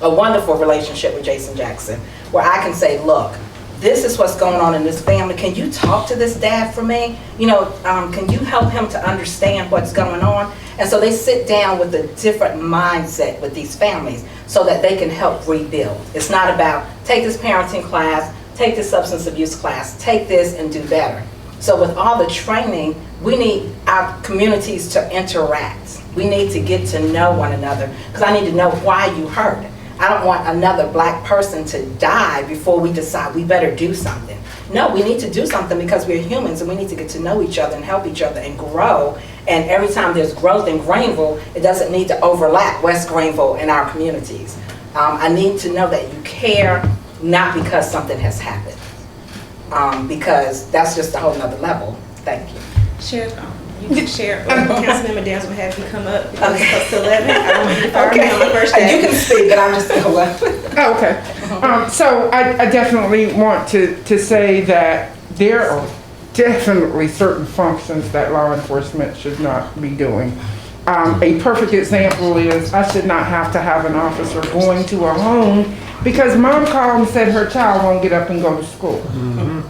a wonderful relationship with Jason Jackson, where I can say, look, this is what's going on in this family. Can you talk to this dad for me? You know, can you help him to understand what's going on? And so they sit down with a different mindset with these families so that they can help rebuild. It's not about take this parenting class, take this substance abuse class, take this and do better. So with all the training, we need our communities to interact. We need to get to know one another, because I need to know why you hurt. I don't want another black person to die before we decide we better do something. No, we need to do something because we're humans and we need to get to know each other and help each other and grow. And every time there's growth in Greenville, it doesn't need to overlap West Greenville and our communities. I need to know that you care, not because something has happened. Because that's just a whole nother level. Thank you.
Sheriff, you can share. Councilmember Daniels will have you come up because it's close to 11. I don't want you to fire me on my first day.
You can speak, but I'm just going to let.
Oh, okay. So I definitely want to say that there are definitely certain functions that law enforcement should not be doing. A perfect example is I should not have to have an officer going to a home because mom called and said her child won't get up and go to school. Mm-hmm.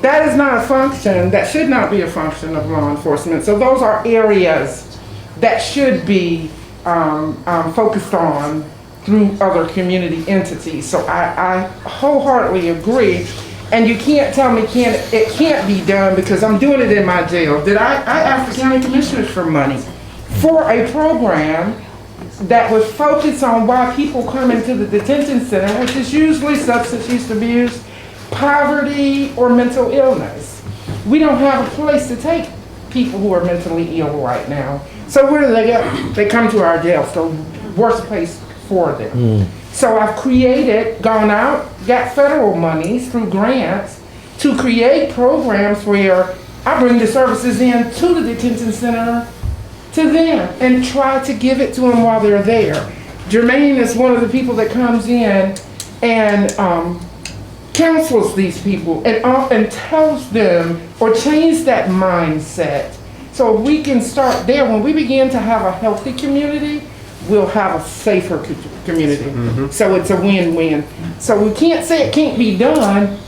That is not a function, that should not be a function of law enforcement. So those are areas that should be focused on through other community entities. So I wholeheartedly agree. And you can't tell me it can't be done because I'm doing it in my jail. I asked the county commissioners for money for a program that was focused on why people come into the detention center, which is usually substance use abuse, poverty, or mental illness. We don't have a place to take people who are mentally ill right now. So where do they go? They come to our jail, so worst place for them. So I've gone out, got federal monies through grants to create programs where I bring the services in to the detention center to them and try to give it to them while they're there. Jermaine is one of the people that comes in and counsels these people and tells them or change that mindset. So if we can start there, when we begin to have a healthy community, we'll have a safer community. Mm-hmm. So it's a win-win. So we can't say it can't be done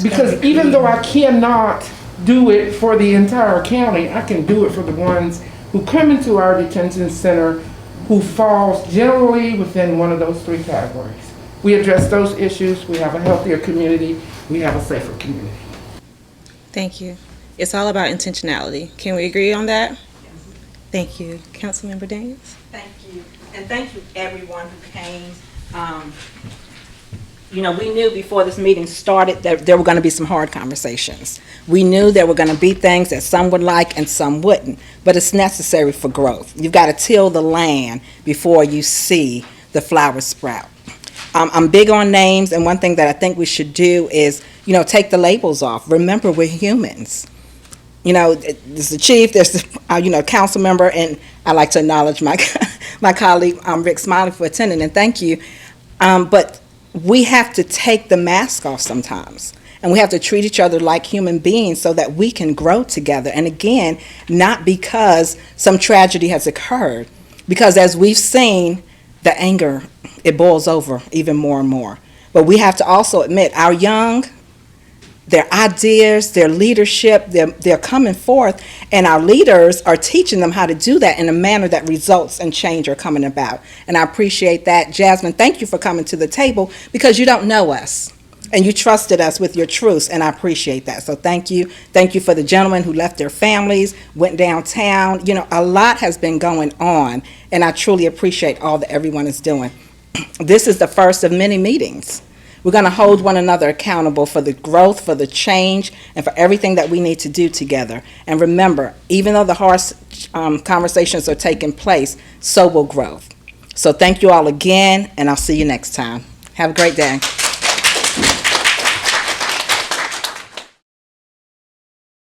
because even though I cannot do it for the entire county, I can do it for the ones who come into our detention center who falls generally within one of those three categories. We address those issues, we have a healthier community, we have a safer community.
Thank you. It's all about intentionality. Can we agree on that? Thank you. Councilmember Daniels?
Thank you. And thank you everyone who came. You know, we knew before this meeting started that there were going to be some hard conversations. We knew there were going to be things that some would like and some wouldn't, but it's necessary for growth. You've got to till the land before you see the flowers sprout. I'm big on names, and one thing that I think we should do is, you know, take the labels off. Remember, we're humans. You know, there's the chief, there's the, council member, and I'd like to acknowledge my my colleague, Rick Smiley, for attending, and thank you. But we have to take the mask off sometimes, and we have to treat each other like human beings so that we can grow together. And again, not because some tragedy has occurred, because as we've seen, the anger, it boils over even more and more. But we have to also admit, our young, their ideas, their leadership, they're coming forth, and our leaders are teaching them how to do that in a manner that results in change are coming about. And I appreciate that. Jasmine, thank you for coming to the table because you don't know us. And you trusted us with your truths, and I appreciate that. So thank you. Thank you for the gentlemen who left their families, went downtown. You know, a lot has been going on, and I truly appreciate all that everyone is doing. This is the first of many meetings. We're going to hold one another accountable for the growth, for the change, and for everything that we need to do together. And remember, even though the harsh conversations are taking place, so will growth. So thank you all again, and I'll see you next time. Have a great day.